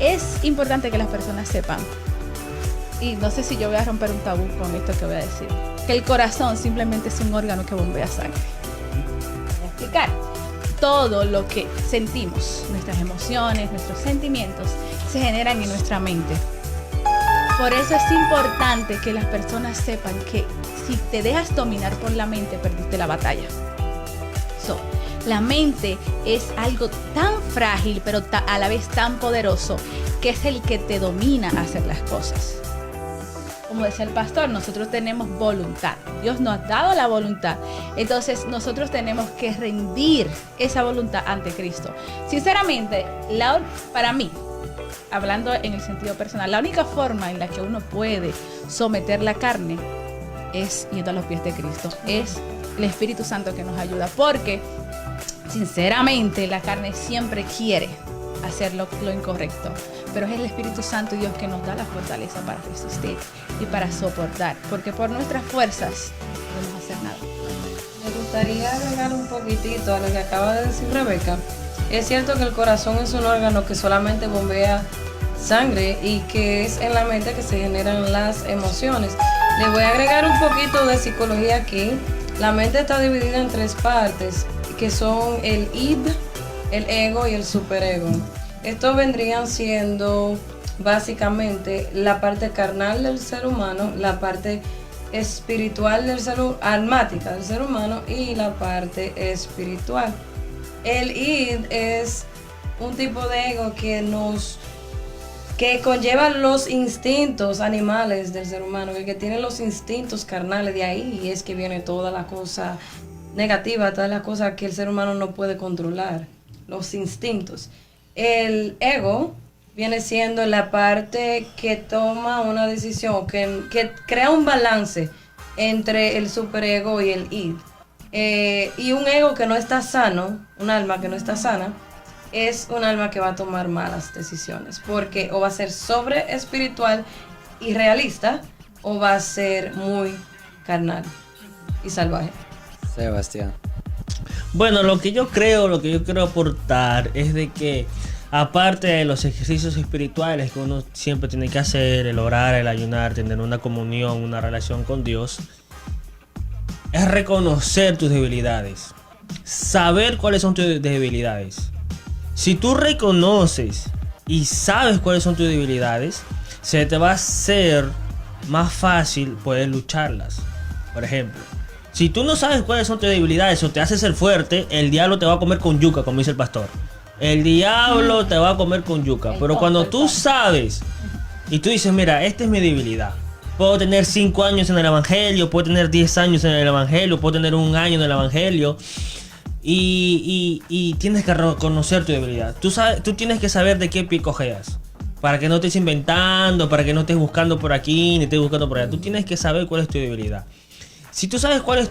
es importante que las personas sepan, y no sé si yo voy a romper un tabú con esto que voy a decir, que el corazón simplemente es un órgano que bombea sangre. Voy a explicar. Todo lo que sentimos, nuestras emociones, nuestros sentimientos, se generan en nuestra mente. Por eso es importante que las personas sepan que si te dejas dominar por la mente, perdiste la batalla. La mente es algo tan frágil, pero a la vez tan poderoso, que es el que te domina a hacer las cosas. Como decía el pastor, nosotros tenemos voluntad. Dios nos ha dado la voluntad. Entonces nosotros tenemos que rendir esa voluntad ante Cristo. Sinceramente, para mí, hablando en el sentido personal, la única forma en la que uno puede someter la carne es yendo a los pies de Cristo. Es el Espíritu Santo que nos ayuda, porque sinceramente la carne siempre quiere hacer lo incorrecto, pero es el Espíritu Santo y Dios que nos da la fortaleza para resistir y para soportar, porque por nuestras fuerzas no podemos hacer nada. Me gustaría agregar un poquitito a lo que acaba de decir Rebeca. Es cierto que el corazón es un órgano que solamente bombea sangre y que es en la mente que se generan las emociones. Le voy a agregar un poquito de psicología aquí. La mente está dividida en 3 partes, que son el id, el ego y el superego. Estos vendrían siendo básicamente la parte carnal del ser humano, la parte espiritual almática del ser humano y la parte espiritual. El id es un tipo de ego que conlleva los instintos animales del ser humano, que tiene los instintos carnales, de ahí es que viene toda la cosa negativa, todas las cosas que el ser humano no puede controlar, los instintos. El ego viene siendo la parte que toma una decisión, que crea un balance entre el superego y el id. Y un ego que no está sano, un alma que no está sana, es un alma que va a tomar malas decisiones, porque o va a ser sobre espiritual y realista, o va a ser muy carnal y salvaje. Sebastián. Bueno, lo que yo quiero aportar es de que, aparte de los ejercicios espirituales que uno siempre tiene que hacer, el orar, el ayunar, tener una comunión, una relación con Dios, es reconocer tus debilidades, saber cuáles son tus debilidades. Si tú reconoces y sabes cuáles son tus debilidades, se te va a hacer más fácil poder lucharlas. Por ejemplo, si tú no sabes cuáles son tus debilidades o te haces el fuerte, el diablo te va a comer con yuca, como dice el pastor. El diablo te va a comer con yuca. Pero cuando tú sabes y tú dices, mira, esta es mi debilidad. Puedo tener 5 años en el evangelio, puedo tener 10 años en el evangelio, puedo tener 1 año en el evangelio. Y tienes que reconocer tu debilidad. Tú tienes que saber de qué pie cojeas, para que no estés inventando, para que no estés buscando por aquí ni estés buscando por allá. Tú tienes que saber cuál es tu debilidad. Si tú sabes cuál es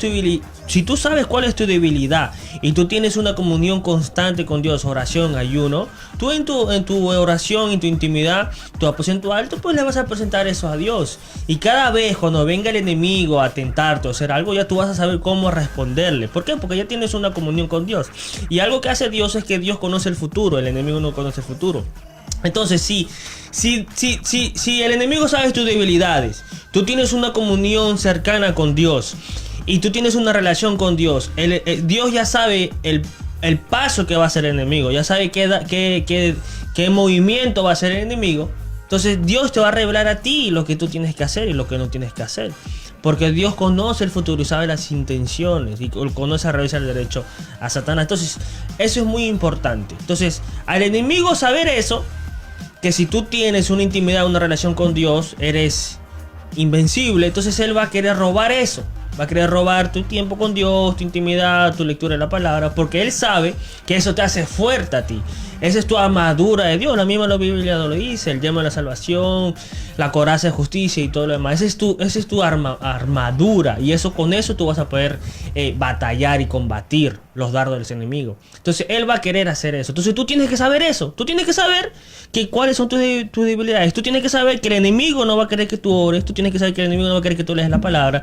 tu debilidad y tú tienes una comunión constante con Dios, oración, ayuno, tú en tu oración, en tu intimidad, tu aposento alto, pues le vas a presentar eso a Dios. Y cada vez cuando venga el enemigo a tentarte o hacer algo, ya tú vas a saber cómo responderle. ¿Por qué? Porque ya tienes una comunión con Dios. Y algo que hace Dios es que Dios conoce el futuro, el enemigo no conoce el futuro. Entonces, si el enemigo sabe tus debilidades, tú tienes una comunión cercana con Dios y tú tienes una relación con Dios, Dios ya sabe el paso que va a hacer el enemigo, ya sabe qué movimiento va a hacer el enemigo. Entonces Dios te va a revelar a ti lo que tú tienes que hacer y lo que no tienes que hacer. Porque Dios conoce el futuro y sabe las intenciones y conoce a revisar el derecho a Satanás. Entonces, eso es muy importante. Entonces, al enemigo saber eso, que si tú tienes una intimidad, una relación con Dios, eres invencible, entonces él va a querer robar eso. Va a querer robar tu tiempo con Dios, tu intimidad, tu lectura de la palabra, porque él sabe que eso te hace fuerte a ti. Esa es tu armadura de Dios. La misma la Biblia lo dice: el yelmo de la salvación, la coraza de justicia y todo lo demás. Esa es tu armadura. Y con eso tú vas a poder batallar y combatir los dardos del enemigo. Entonces él va a querer hacer eso. Entonces tú tienes que saber eso. Tú tienes que saber cuáles son tus debilidades. Tú tienes que saber que el enemigo no va a querer que tú ores. Tú tienes que saber que el enemigo no va a querer que tú leas la palabra.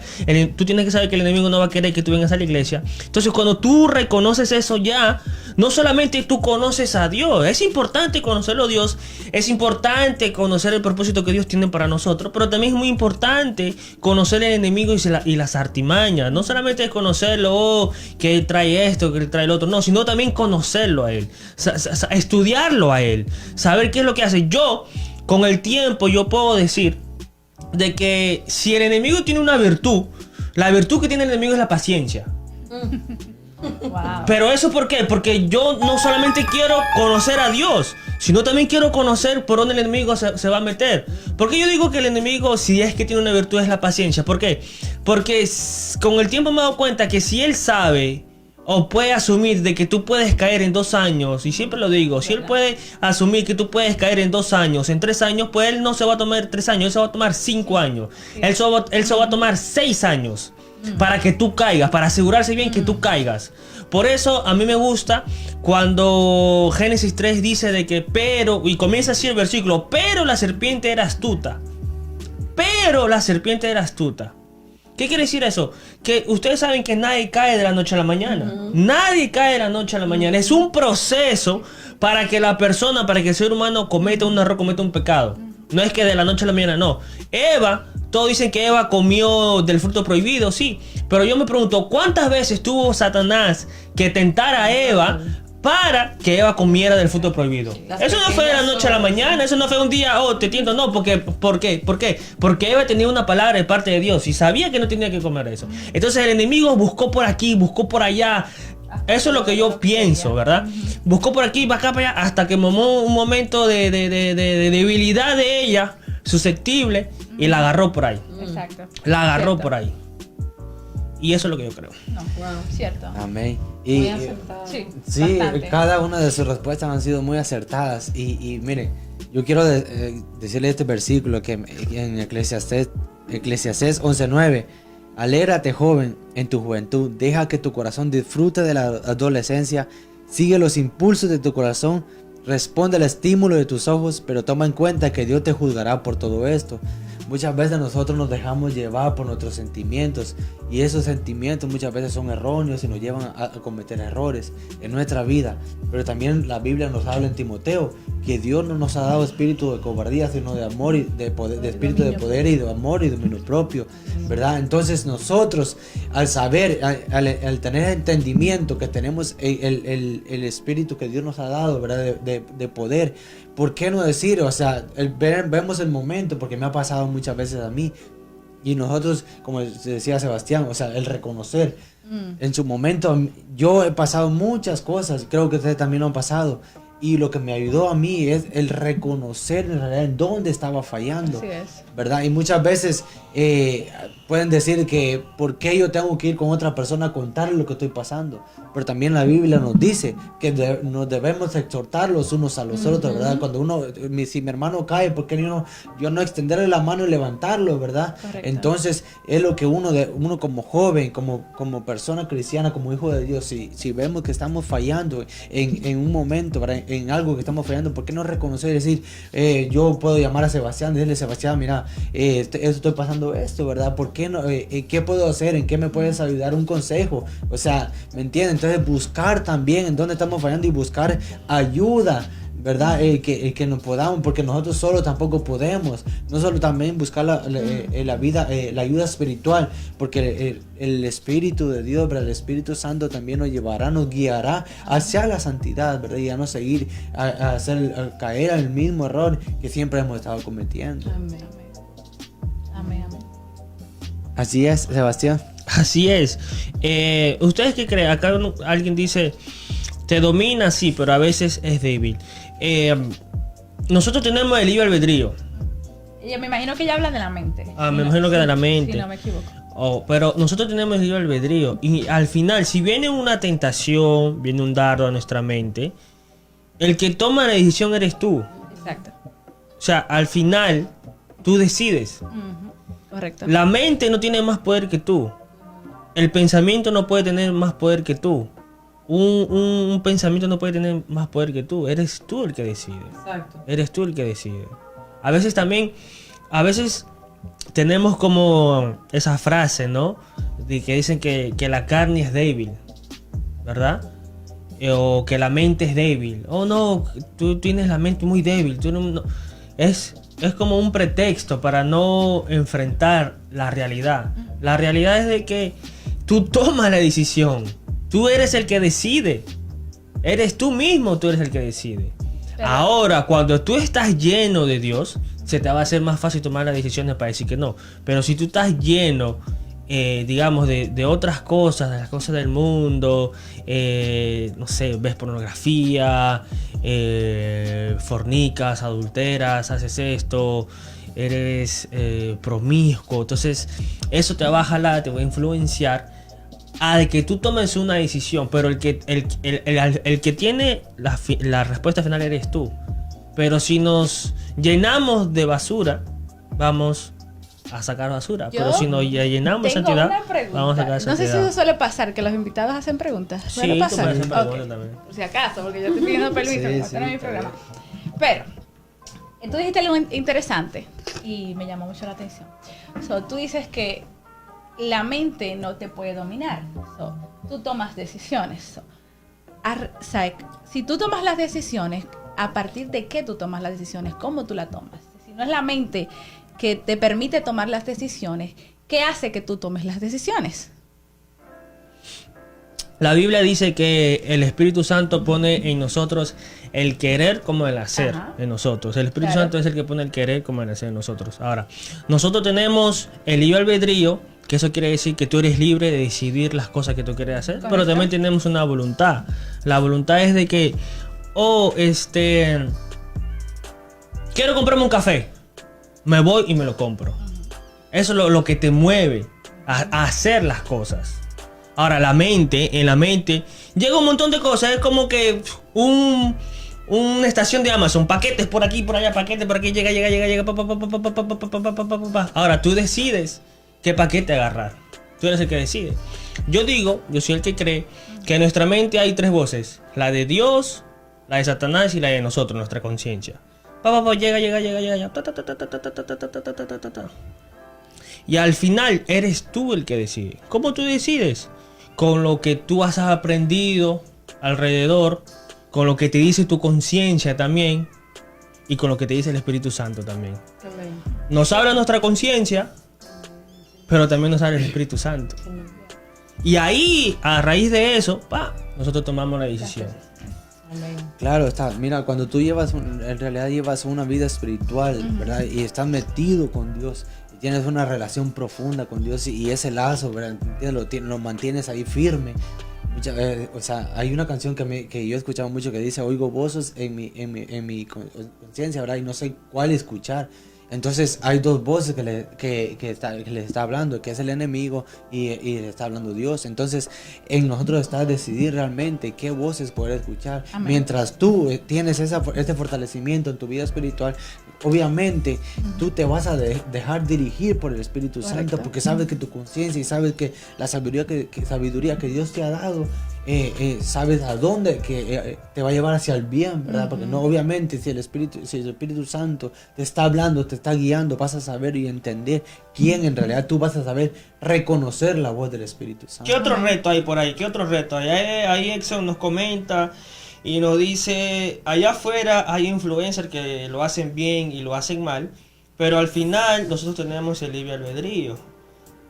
Tú tienes que saber que el enemigo no va a querer que tú vengas a la iglesia. Entonces cuando tú reconoces eso, ya no solamente tú conoces a Dios. Es importante conocerlo a Dios. Es importante conocer el propósito que Dios tiene para nosotros. Pero también es muy importante conocer el enemigo y las artimañas. No solamente conocerlo, que él trae esto, que él trae lo otro. No, sino también conocerlo a él. Estudiarlo a él. Saber qué es lo que hace. Yo, con el tiempo, yo puedo decir de que si el enemigo tiene una virtud, la virtud que tiene el enemigo es la paciencia. Wow. Pero eso ¿por qué? Porque yo no solamente quiero conocer a Dios, sino también quiero conocer por dónde el enemigo se va a meter. Porque yo digo que el enemigo, si es que tiene una virtud, es la paciencia. ¿Por qué? Porque con el tiempo me he dado cuenta que si él sabe o puede asumir de que tú puedes caer en 2 años, y siempre lo digo, si él puede asumir que tú puedes caer en 2 años, en 3 años, pues él no se va a tomar 3 años, él se va a tomar 5 años, él se va a tomar 6 años para que tú caigas, para asegurarse bien que tú caigas. Por eso a mí me gusta cuando Génesis 3 dice de que y comienza así el versículo: pero la serpiente era astuta. Pero la serpiente era astuta. ¿Qué quiere decir eso? Que ustedes saben que nadie cae de la noche a la mañana. Nadie cae de la noche a la mañana. Es un proceso para que el ser humano cometa un error, cometa un pecado. No es que de la noche a la mañana, no. Todos dicen que Eva comió del fruto prohibido, sí. Pero yo me pregunto, ¿cuántas veces tuvo Satanás que tentar a Eva para que Eva comiera del fruto prohibido? Eso no fue de la noche a la mañana, eso no fue un día, te tiento, no, ¿por qué? Porque Eva tenía una palabra de parte de Dios y sabía que no tenía que comer eso. Entonces el enemigo buscó por aquí, buscó por allá. Eso es lo que yo pienso, ¿verdad? Buscó por aquí, para acá, para allá, hasta que momó un momento de debilidad de ella, susceptible, y la agarró por ahí. Exacto. La agarró Cierto. por ahí. Y eso es lo que yo creo. No, cierto. Amén. Muy Y acertado. Sí, sí, bastante. cada una de sus respuestas han sido muy acertadas. Y mire, yo quiero decirle este versículo que en Eclesiastés 11:9: alégrate, joven, en tu juventud, deja que tu corazón disfrute de la adolescencia, sigue los impulsos de tu corazón, responde al estímulo de tus ojos, pero toma en cuenta que Dios te juzgará por todo esto. Muchas veces nosotros nos dejamos llevar por nuestros sentimientos, y esos sentimientos muchas veces son erróneos y nos llevan a cometer errores en nuestra vida. Pero también la Biblia nos habla en Timoteo que Dios no nos ha dado espíritu de cobardía, sino de amor y de espíritu de poder y de amor y dominio propio, ¿verdad? Entonces nosotros, al saber, al tener entendimiento que tenemos el espíritu que Dios nos ha dado, ¿verdad? De poder, ¿por qué no decir? O sea, vemos el momento, porque me ha pasado muchas veces a mí. Y nosotros, como decía Sebastián, o sea, el reconocer. En su momento, yo he pasado muchas cosas, creo que ustedes también lo han pasado. Y lo que me ayudó a mí es el reconocer en realidad en dónde estaba fallando. Así es. ¿verdad? Y muchas veces pueden decir que ¿por qué yo tengo que ir con otra persona a contarle lo que estoy pasando? Pero también la Biblia nos dice que nos debemos exhortar los unos a los otros, ¿verdad? Cuando si mi hermano cae, ¿por qué yo no extenderle la mano y levantarlo, ¿verdad? Correcto. Entonces es lo que uno como joven, como persona cristiana, como hijo de Dios, si vemos que estamos fallando en un momento, ¿verdad? En algo que estamos fallando, ¿por qué no reconocer y decir, yo puedo llamar a Sebastián, decirle, Sebastián, mira, estoy pasando esto, ¿verdad? ¿Por qué no? ¿Qué puedo hacer? ¿En qué me puedes ayudar? Un consejo, o sea, ¿me entiendes? Entonces buscar también en dónde estamos fallando y buscar ayuda, ¿verdad? Que nos podamos, porque nosotros solo tampoco podemos. No solo también buscar la ayuda espiritual, porque el Espíritu de Dios, ¿verdad? El Espíritu Santo también nos llevará, nos guiará hacia la santidad, ¿verdad? Y a no seguir a caer al mismo error que siempre hemos estado cometiendo. Amén. Amén, amén. Así es, Sebastián. Así es. ¿Ustedes qué creen? Acá alguien dice, te domina, sí, pero a veces es débil. Nosotros tenemos el libre albedrío. Y me imagino que ella habla de la mente. Me imagino que de la mente. Si no me equivoco. Pero nosotros tenemos el libre albedrío. Y al final, si viene una tentación, viene un dardo a nuestra mente, el que toma la decisión eres tú. Exacto. O sea, al final, tú decides. Correcto. La mente no tiene más poder que tú. El pensamiento no puede tener más poder que tú. Un pensamiento no puede tener más poder que tú. Eres tú el que decide. Exacto. Eres tú el que decide. A veces tenemos como esa frase, ¿no? De que dicen que la carne es débil, ¿verdad? O que la mente es débil. Oh, no, tú tienes la mente muy débil. Tú no. Es como un pretexto para no enfrentar la realidad. La realidad es de que tú tomas la decisión. Tú eres el que decide. Eres tú mismo, tú eres el que decide. Pero Ahora, cuando tú estás lleno de Dios, se te va a hacer más fácil tomar las decisiones para decir que no. Pero si tú estás lleno, digamos, de otras cosas, de las cosas del mundo, no sé, ves pornografía, fornicas, adulteras, haces esto, eres promiscuo, entonces eso te va a jalar, te va a influenciar a de que tú tomes una decisión, pero el que tiene la respuesta final eres tú. Pero si nos llenamos de basura, vamos a sacar basura. Yo Pero si nos llenamos de tengo santidad, una pregunta. vamos a sacar No sé santidad. si eso suele pasar, que los invitados hacen preguntas. Sí, ¿Suele tú pasar? puedes hacer preguntas Ok. también. Por si acaso, porque yo estoy pidiendo permiso para estar en mi está programa. Pero, tú dijiste algo interesante y me llamó mucho la atención. Tú dices que la mente no te puede dominar. Tú tomas decisiones. Si tú tomas las decisiones, ¿a partir de qué tú tomas las decisiones? ¿Cómo tú las tomas? Si no es la mente que te permite tomar las decisiones, ¿qué hace que tú tomes las decisiones? La Biblia dice que el Espíritu Santo pone en nosotros el querer como el hacer. Ajá. En nosotros. El Espíritu Claro. Santo es el que pone el querer como el hacer en nosotros. Ahora, nosotros tenemos el libre albedrío, que eso quiere decir que tú eres libre de decidir las cosas que tú quieres hacer. Correcto. Pero también tenemos una voluntad. La voluntad es de que, quiero comprarme un café. Me voy y me lo compro. Eso es lo que te mueve a hacer las cosas. Ahora, en la mente, llega un montón de cosas. Es como que una estación de Amazon. Paquetes por aquí, por allá, paquetes por aquí. Llega. Ahora, tú decides qué paquete agarrar. Tú eres el que decide. Yo soy el que cree que en nuestra mente hay tres voces. La de Dios, la de Satanás y la de nosotros, nuestra conciencia. Llega. Y al final eres tú el que decide. ¿Cómo tú decides? Con lo que tú has aprendido alrededor, con lo que te dice tu conciencia también, y con lo que te dice el Espíritu Santo también. Amén. Nos habla nuestra conciencia, pero también nos habla el Espíritu Santo. Y ahí, a raíz de eso, nosotros tomamos la decisión. Amén. Claro, mira, cuando tú en realidad llevas una vida espiritual, ¿verdad? Y estás metido con Dios, y tienes una relación profunda con Dios y ese lazo, ¿verdad? Lo mantienes ahí firme. O sea, hay una canción que yo he escuchado mucho que dice, oigo voces en mi conciencia, ¿verdad? Y no sé cuál escuchar. Entonces hay dos voces que les está hablando, que es el enemigo y le está hablando Dios. Entonces en nosotros está decidir realmente qué voces poder escuchar. Amén. Mientras tú tienes este fortalecimiento en tu vida espiritual, obviamente tú te vas a dejar dirigir por el Espíritu Santo, porque sabes que tu conciencia y sabes que la sabiduría que Dios te ha dado, sabes a dónde te va a llevar hacia el bien, ¿verdad? Porque no, obviamente si el Espíritu Santo te está hablando, te está guiando, vas a saber y entender quién en realidad, tú vas a saber reconocer la voz del Espíritu Santo. ¿Qué otro reto hay por ahí? ¿Qué otro reto hay? Ahí Exxon nos comenta y nos dice, allá afuera hay influencers que lo hacen bien y lo hacen mal, pero al final nosotros tenemos el libre albedrío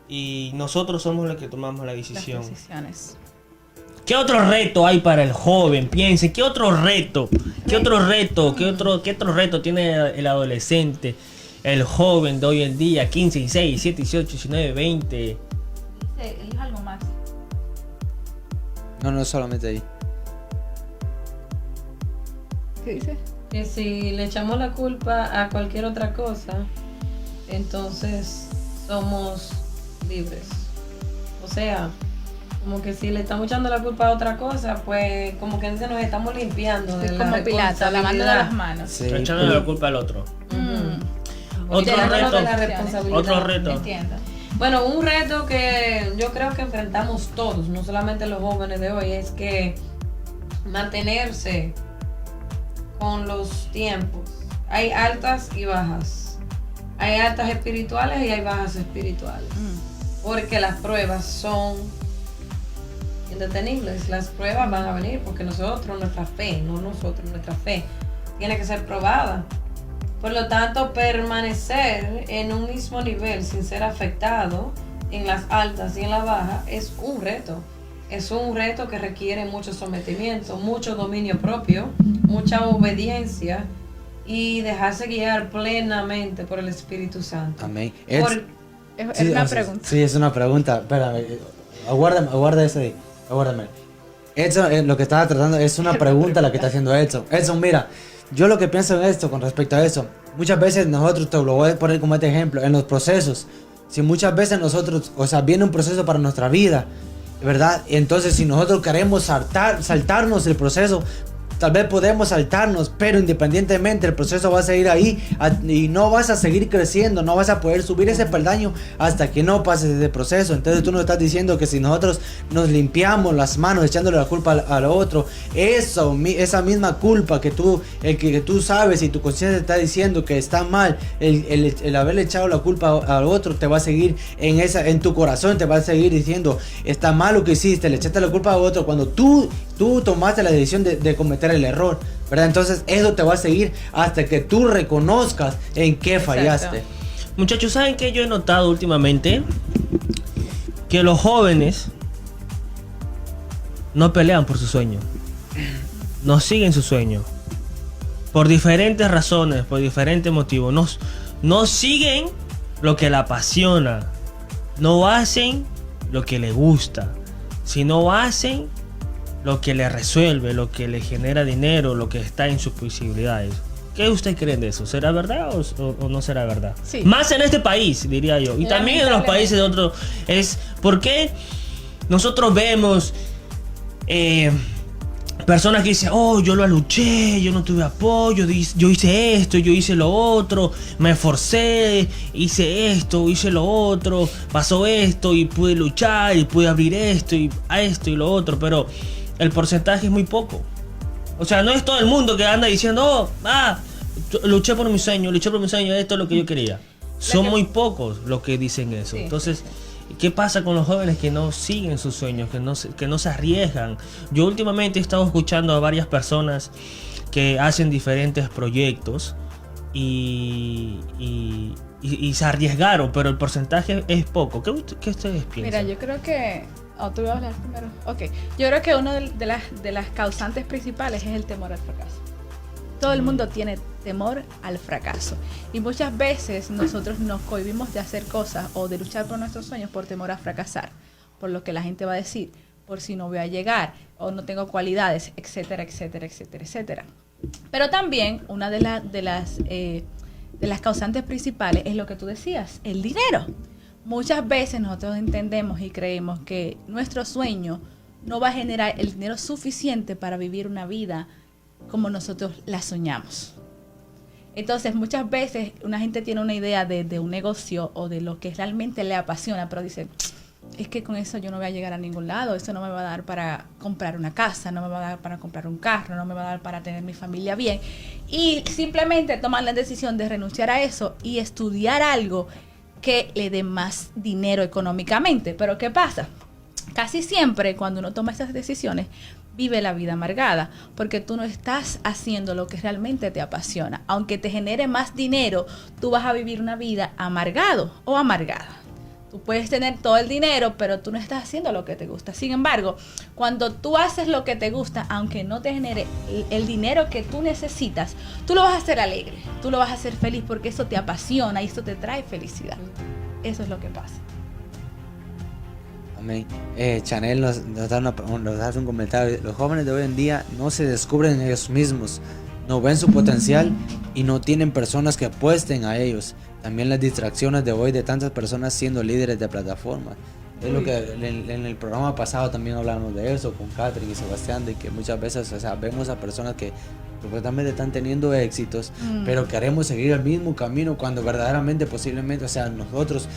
y nosotros somos los que tomamos la decisión. Las decisiones. ¿Qué otro reto hay para el joven? Piense, ¿qué otro reto? ¿Qué otro reto? ¿Qué otro reto tiene el adolescente? El joven de hoy en día, 15, 16, 17, 18, 19, 20. Dice, elija algo más. No solamente ahí. ¿Qué dice? Que si le echamos la culpa a cualquier otra cosa, entonces somos libres. O sea, como que si le estamos echando la culpa a otra cosa, pues como que nos estamos limpiando de Es la como Pilato, lavándole las responsabilidad. manos. Sí, Echándole la culpa al otro. Otro Quitarnos reto. de la responsabilidad. Otro reto. Entiendo. Bueno, un reto que yo creo que enfrentamos todos, no solamente los jóvenes de hoy, es que mantenerse con los tiempos. Hay altas y bajas. Hay altas espirituales y hay bajas espirituales. Porque las pruebas son indetenibles. Las pruebas van a venir porque nuestra fe tiene que ser probada. Por lo tanto, permanecer en un mismo nivel sin ser afectado en las altas y en las bajas es un reto. Es un reto que requiere mucho sometimiento, mucho dominio propio, mucha obediencia y dejarse guiar plenamente por el Espíritu Santo. Amén. Es una pregunta. Sí, es una pregunta. Espérame, aguarda eso ahí. Aguárdame. Edson, lo que estaba tratando es una pregunta la que está haciendo Edson. Edson, mira, yo lo que pienso en esto con respecto a eso, muchas veces nosotros, te lo voy a poner como este ejemplo, en los procesos, si muchas veces nosotros, o sea, viene un proceso para nuestra vida, ¿verdad? Entonces si nosotros queremos saltarnos el proceso, tal vez podemos saltarnos, pero independientemente el proceso va a seguir ahí y no vas a seguir creciendo, no vas a poder subir ese peldaño hasta que no pases ese proceso. Entonces tú nos estás diciendo que si nosotros nos limpiamos las manos echándole la culpa al otro, esa misma culpa que tú sabes y tu conciencia está diciendo que está mal, el haberle echado la culpa al otro te va a seguir en tu corazón, te va a seguir diciendo está mal lo que hiciste, le echaste la culpa al otro cuando tú tomaste la decisión de cometer el error, ¿verdad? Entonces eso te va a seguir hasta que tú reconozcas en qué fallaste. Muchachos, ¿saben qué yo he notado últimamente? Que los jóvenes no pelean por su sueño, no siguen su sueño por diferentes razones, por diferentes motivos. No siguen lo que le apasiona, no hacen lo que les gusta, sino hacen lo que le resuelve, lo que le genera dinero, lo que está en sus posibilidades. ¿Qué usted cree de eso? ¿Será verdad o no será verdad? Sí. Más en este país, diría yo. Y también en los países de otros. Es porque nosotros vemos personas que dicen, oh, yo lo luché, yo no tuve apoyo, yo hice esto, yo hice lo otro, me esforcé, hice esto, hice lo otro, pasó esto y pude luchar y pude abrir esto y lo otro, pero el porcentaje es muy poco. O sea, no es todo el mundo que anda diciendo, luché por mi sueño, esto es lo que yo quería. Son muy pocos los que dicen eso. Sí. Entonces, ¿qué pasa con los jóvenes que no siguen sus sueños, que no se arriesgan? Yo últimamente he estado escuchando a varias personas que hacen diferentes proyectos y se arriesgaron, pero el porcentaje es poco. ¿Qué ustedes piensan? Mira, yo creo que... ¿tú vas a hablar primero? Ok. Yo creo que una de las causantes principales es el temor al fracaso. Todo el mundo tiene temor al fracaso. Y muchas veces nosotros nos cohibimos de hacer cosas o de luchar por nuestros sueños por temor a fracasar. Por lo que la gente va a decir, por si no voy a llegar o no tengo cualidades, etcétera, etcétera, etcétera, etcétera. Pero también una de las de las causantes principales es lo que tú decías, el dinero. Muchas veces nosotros entendemos y creemos que nuestro sueño no va a generar el dinero suficiente para vivir una vida como nosotros la soñamos. Entonces, muchas veces una gente tiene una idea de un negocio o de lo que realmente le apasiona, pero dice, es que con eso yo no voy a llegar a ningún lado, eso no me va a dar para comprar una casa, no me va a dar para comprar un carro, no me va a dar para tener mi familia bien. Y simplemente toman la decisión de renunciar a eso y estudiar algo que le dé más dinero económicamente. Pero ¿qué pasa? Casi siempre cuando uno toma esas decisiones, vive la vida amargada, porque tú no estás haciendo lo que realmente te apasiona. Aunque te genere más dinero, tú vas a vivir una vida amargado o amargada. Tú puedes tener todo el dinero, pero tú no estás haciendo lo que te gusta. Sin embargo, cuando tú haces lo que te gusta, aunque no te genere el dinero que tú necesitas, tú lo vas a hacer alegre, tú lo vas a hacer feliz, porque eso te apasiona y eso te trae felicidad. Eso es lo que pasa. Amén. Chanel nos hace un comentario. Los jóvenes de hoy en día no se descubren ellos mismos, no ven su potencial y no tienen personas que apuesten a ellos. También las distracciones de hoy de tantas personas siendo líderes de plataforma. Es lo que en el programa pasado también hablamos de eso con Catherine y Sebastián, de que muchas veces, o sea, vemos a personas que supuestamente están teniendo éxitos, pero queremos seguir el mismo camino cuando verdaderamente, posiblemente, o sea, nosotros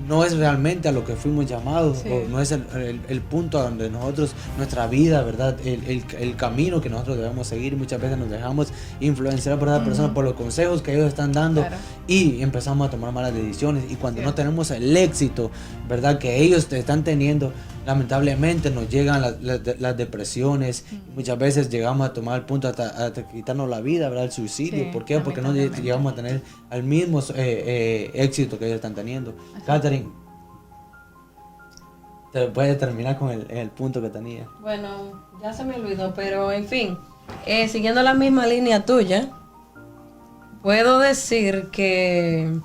no es realmente a lo que fuimos llamados, sí. O no es el punto a donde nosotros, nuestra vida, ¿verdad? El camino que nosotros debemos seguir. Muchas veces nos dejamos influenciar por otras personas, por los consejos que ellos están dando, claro. Y empezamos a tomar malas decisiones. Y cuando no tenemos el éxito, ¿verdad? Que ellos están teniendo, lamentablemente nos llegan las depresiones. Muchas veces llegamos a tomar el punto hasta quitarnos la vida, ¿verdad? El suicidio. Sí, ¿por qué? Porque no llegamos a tener el mismo éxito que ellos están teniendo. Catherine, te puedes terminar con el punto que tenía. Bueno, ya se me olvidó, pero en fin, siguiendo la misma línea tuya, puedo decir que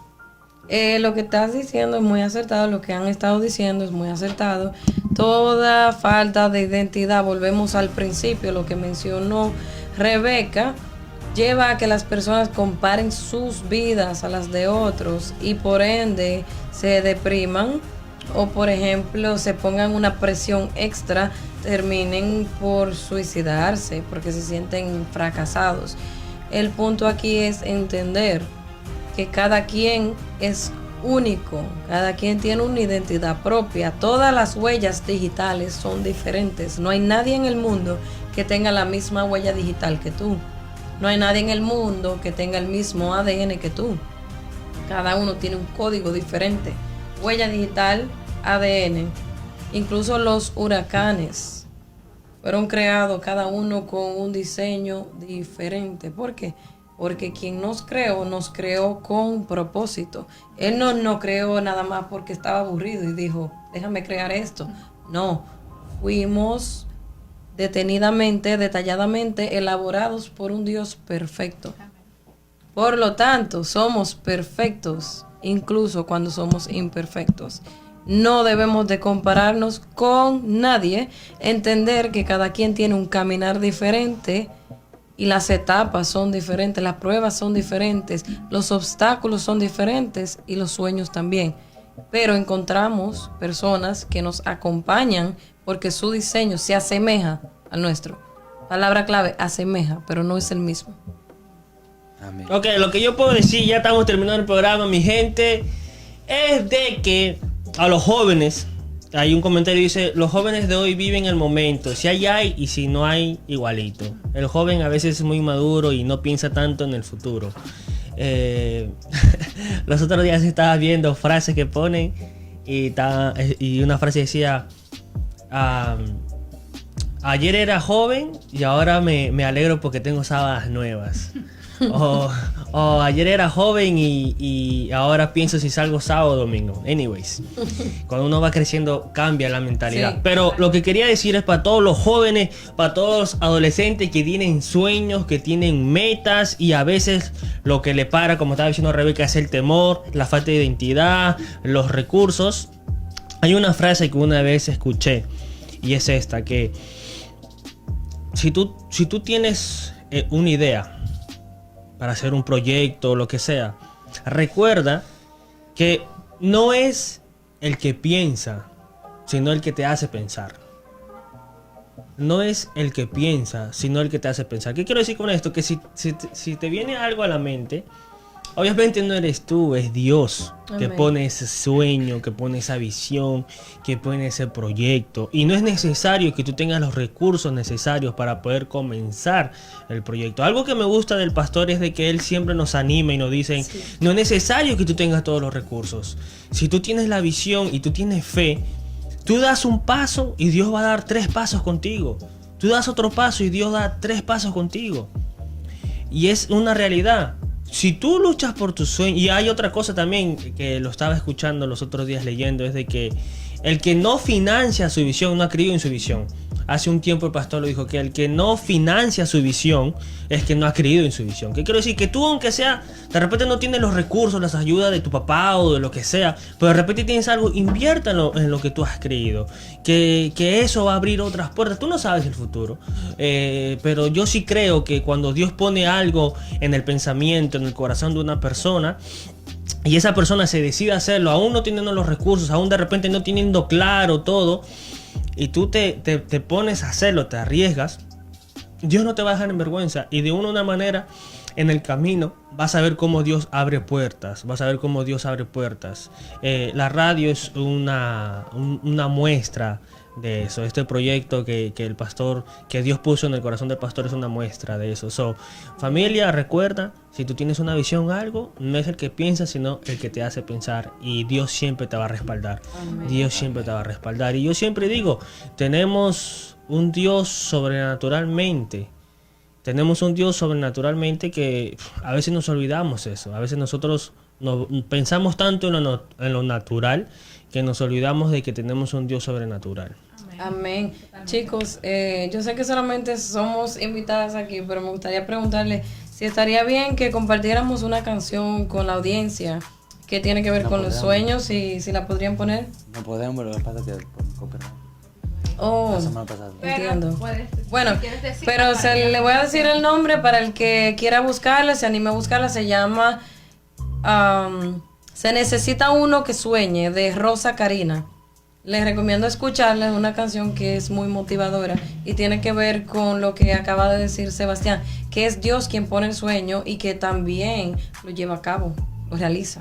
lo que estás diciendo es muy acertado, lo que han estado diciendo es muy acertado. Toda falta de identidad, volvemos al principio, lo que mencionó Rebeca, lleva a que las personas comparen sus vidas a las de otros y por ende se depriman o, por ejemplo, se pongan una presión extra, terminen por suicidarse porque se sienten fracasados. El punto aquí es entender que cada quien es único, cada quien tiene una identidad propia, todas las huellas digitales son diferentes, no hay nadie en el mundo que tenga la misma huella digital que tú. No hay nadie en el mundo que tenga el mismo ADN que tú. Cada uno tiene un código diferente. Huella digital, ADN. Incluso los huracanes fueron creados cada uno con un diseño diferente. ¿Por qué? Porque quien nos creó con propósito. Él no nos creó nada más porque estaba aburrido y dijo, déjame crear esto. No, fuimos detenidamente, detalladamente elaborados por un Dios perfecto. Por lo tanto, somos perfectos, incluso cuando somos imperfectos. No debemos de compararnos con nadie, entender que cada quien tiene un caminar diferente y las etapas son diferentes, las pruebas son diferentes, los obstáculos son diferentes y los sueños también. Pero encontramos personas que nos acompañan porque su diseño se asemeja al nuestro. Palabra clave, asemeja, pero no es el mismo. Amén. Ok, lo que yo puedo decir, ya estamos terminando el programa, mi gente, es de que a los jóvenes, hay un comentario que dice, los jóvenes de hoy viven el momento, si hay y si no hay, igualito. El joven a veces es muy maduro y no piensa tanto en el futuro. Los otros días estaba viendo frases que ponen y una frase decía, ayer era joven y ahora me alegro porque tengo sábanas nuevas. O ayer era joven y ahora pienso si salgo sábado o domingo. Anyways, cuando uno va creciendo cambia la mentalidad. Sí. Pero lo que quería decir es para todos los jóvenes, para todos los adolescentes que tienen sueños, que tienen metas y a veces lo que le para, como estaba diciendo Rebeca, es el temor, la falta de identidad, los recursos. Hay una frase que una vez escuché y es esta, que si tú tienes una idea para hacer un proyecto o lo que sea, recuerda que no es el que piensa, sino el que te hace pensar. No es el que piensa, sino el que te hace pensar. ¿Qué quiero decir con esto? Que si te viene algo a la mente, obviamente no eres tú, es Dios que Amén. pone ese sueño, que pone esa visión, que pone ese proyecto. Y no es necesario que tú tengas los recursos necesarios para poder comenzar el proyecto. Algo que me gusta del pastor es de que él siempre nos anima y nos dice, no es necesario que tú tengas todos los recursos. Si tú tienes la visión y tú tienes fe, tú das un paso y Dios va a dar 3 pasos contigo. Tú das otro paso y Dios da 3 pasos contigo. Y es una realidad. Si tú luchas por tu sueño, y hay otra cosa también que lo estaba escuchando los otros días leyendo, es de que el que no financia su visión no ha creído en su visión. Hace un tiempo el pastor lo dijo, que el que no financia su visión es que no ha creído en su visión. ¿Qué quiero decir? Que tú, aunque sea, de repente no tienes los recursos, las ayudas de tu papá o de lo que sea, pero de repente tienes algo, inviértalo en lo que tú has creído. Que eso va a abrir otras puertas. Tú no sabes el futuro, pero yo sí creo que cuando Dios pone algo en el pensamiento, en el corazón de una persona, y esa persona se decide hacerlo, aún no teniendo los recursos, aún de repente no teniendo claro todo, y tú te pones a hacerlo, te arriesgas, Dios no te va a dejar en vergüenza. Y de una u otra manera, en el camino, vas a ver cómo Dios abre puertas. Vas a ver cómo Dios abre puertas. La radio es una muestra de eso. Este proyecto que el pastor, que Dios puso en el corazón del pastor, es una muestra de eso. Familia, recuerda, si tú tienes una visión, algo, no es el que piensa, sino el que te hace pensar. Y Dios siempre te va a respaldar. Amén. Dios siempre te va a respaldar. Y yo siempre digo, tenemos un Dios sobrenaturalmente. Tenemos un Dios sobrenaturalmente que a veces nos olvidamos eso. A veces nosotros pensamos tanto en lo natural que nos olvidamos de que tenemos un Dios sobrenatural. Amén. Chicos, yo sé que solamente somos invitadas aquí, pero me gustaría preguntarle si estaría bien que compartiéramos una canción con la audiencia que tiene que ver No con los podemos. sueños y si la podrían poner. No podemos, lo que pasa es que por copyright. Oh, La semana pasada. entiendo. puedes- Bueno, si quieres decirla pero para que- le voy a decir el nombre para el que quiera buscarla, se anime a buscarla. Se llama Se necesita uno que sueñe, de Rosa Karina. Les recomiendo escucharla, es una canción que es muy motivadora y tiene que ver con lo que acaba de decir Sebastián, que es Dios quien pone el sueño y que también lo lleva a cabo, lo realiza.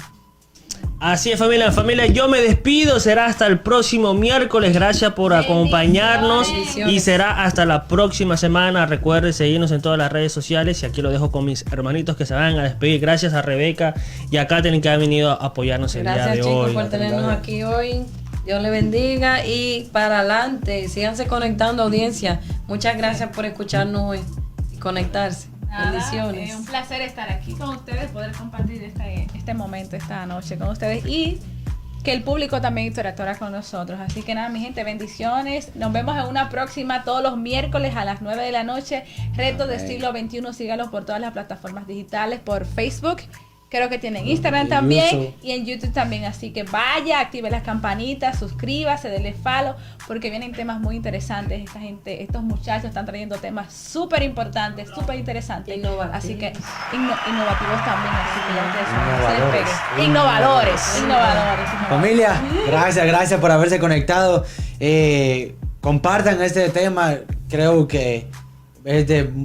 Así es, familia, yo me despido, será hasta el próximo miércoles, gracias por acompañarnos y será hasta la próxima semana. Recuerden seguirnos en todas las redes sociales y aquí lo dejo con mis hermanitos que se van a despedir. Gracias a Rebeca y a Katherine que ha venido a apoyarnos el día Gracias, de chicos, hoy. por tenernos aquí hoy. Dios le bendiga y para adelante, síganse conectando, audiencia. Muchas gracias por escucharnos hoy y conectarse. Nada, Bendiciones. un placer estar aquí con ustedes, poder compartir este momento, esta noche con ustedes y que el público también interactuara con nosotros. Así que nada, mi gente, bendiciones. Nos vemos en una próxima todos los miércoles a las 9 de la noche. Retos del siglo XXI, sígalos por todas las plataformas digitales, por Facebook. Creo que tienen Instagram Y también YouTube. y en YouTube también. Así que vaya, active las campanitas, suscríbase, denle follow, porque vienen temas muy interesantes. Esta gente, estos muchachos están trayendo temas súper importantes, súper interesantes. Innovativos. Así que innovativos también. Así que ya ustedes saben, no se Innovadores. despeguen. Innovadores. Familia, gracias por haberse conectado. Compartan este tema, creo que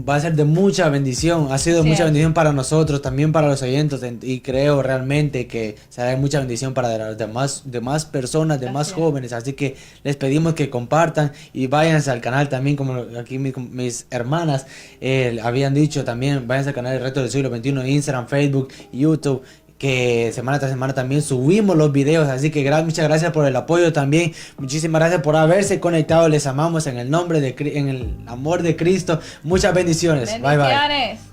va a ser de mucha bendición. Ha sido Sí. mucha bendición para nosotros, también para los oyentes, y creo realmente que será de mucha bendición para las demás personas, demás Así es. jóvenes. Así que les pedimos que compartan y váyanse al canal también, como aquí mis hermanas habían dicho también. Váyanse al canal de Reto del Siglo XXI, Instagram, Facebook, YouTube, que semana tras semana también subimos los videos, así que muchas gracias por el apoyo también, muchísimas gracias por haberse conectado, les amamos en el nombre en el amor de Cristo, muchas bendiciones, bye bye. Bendiciones.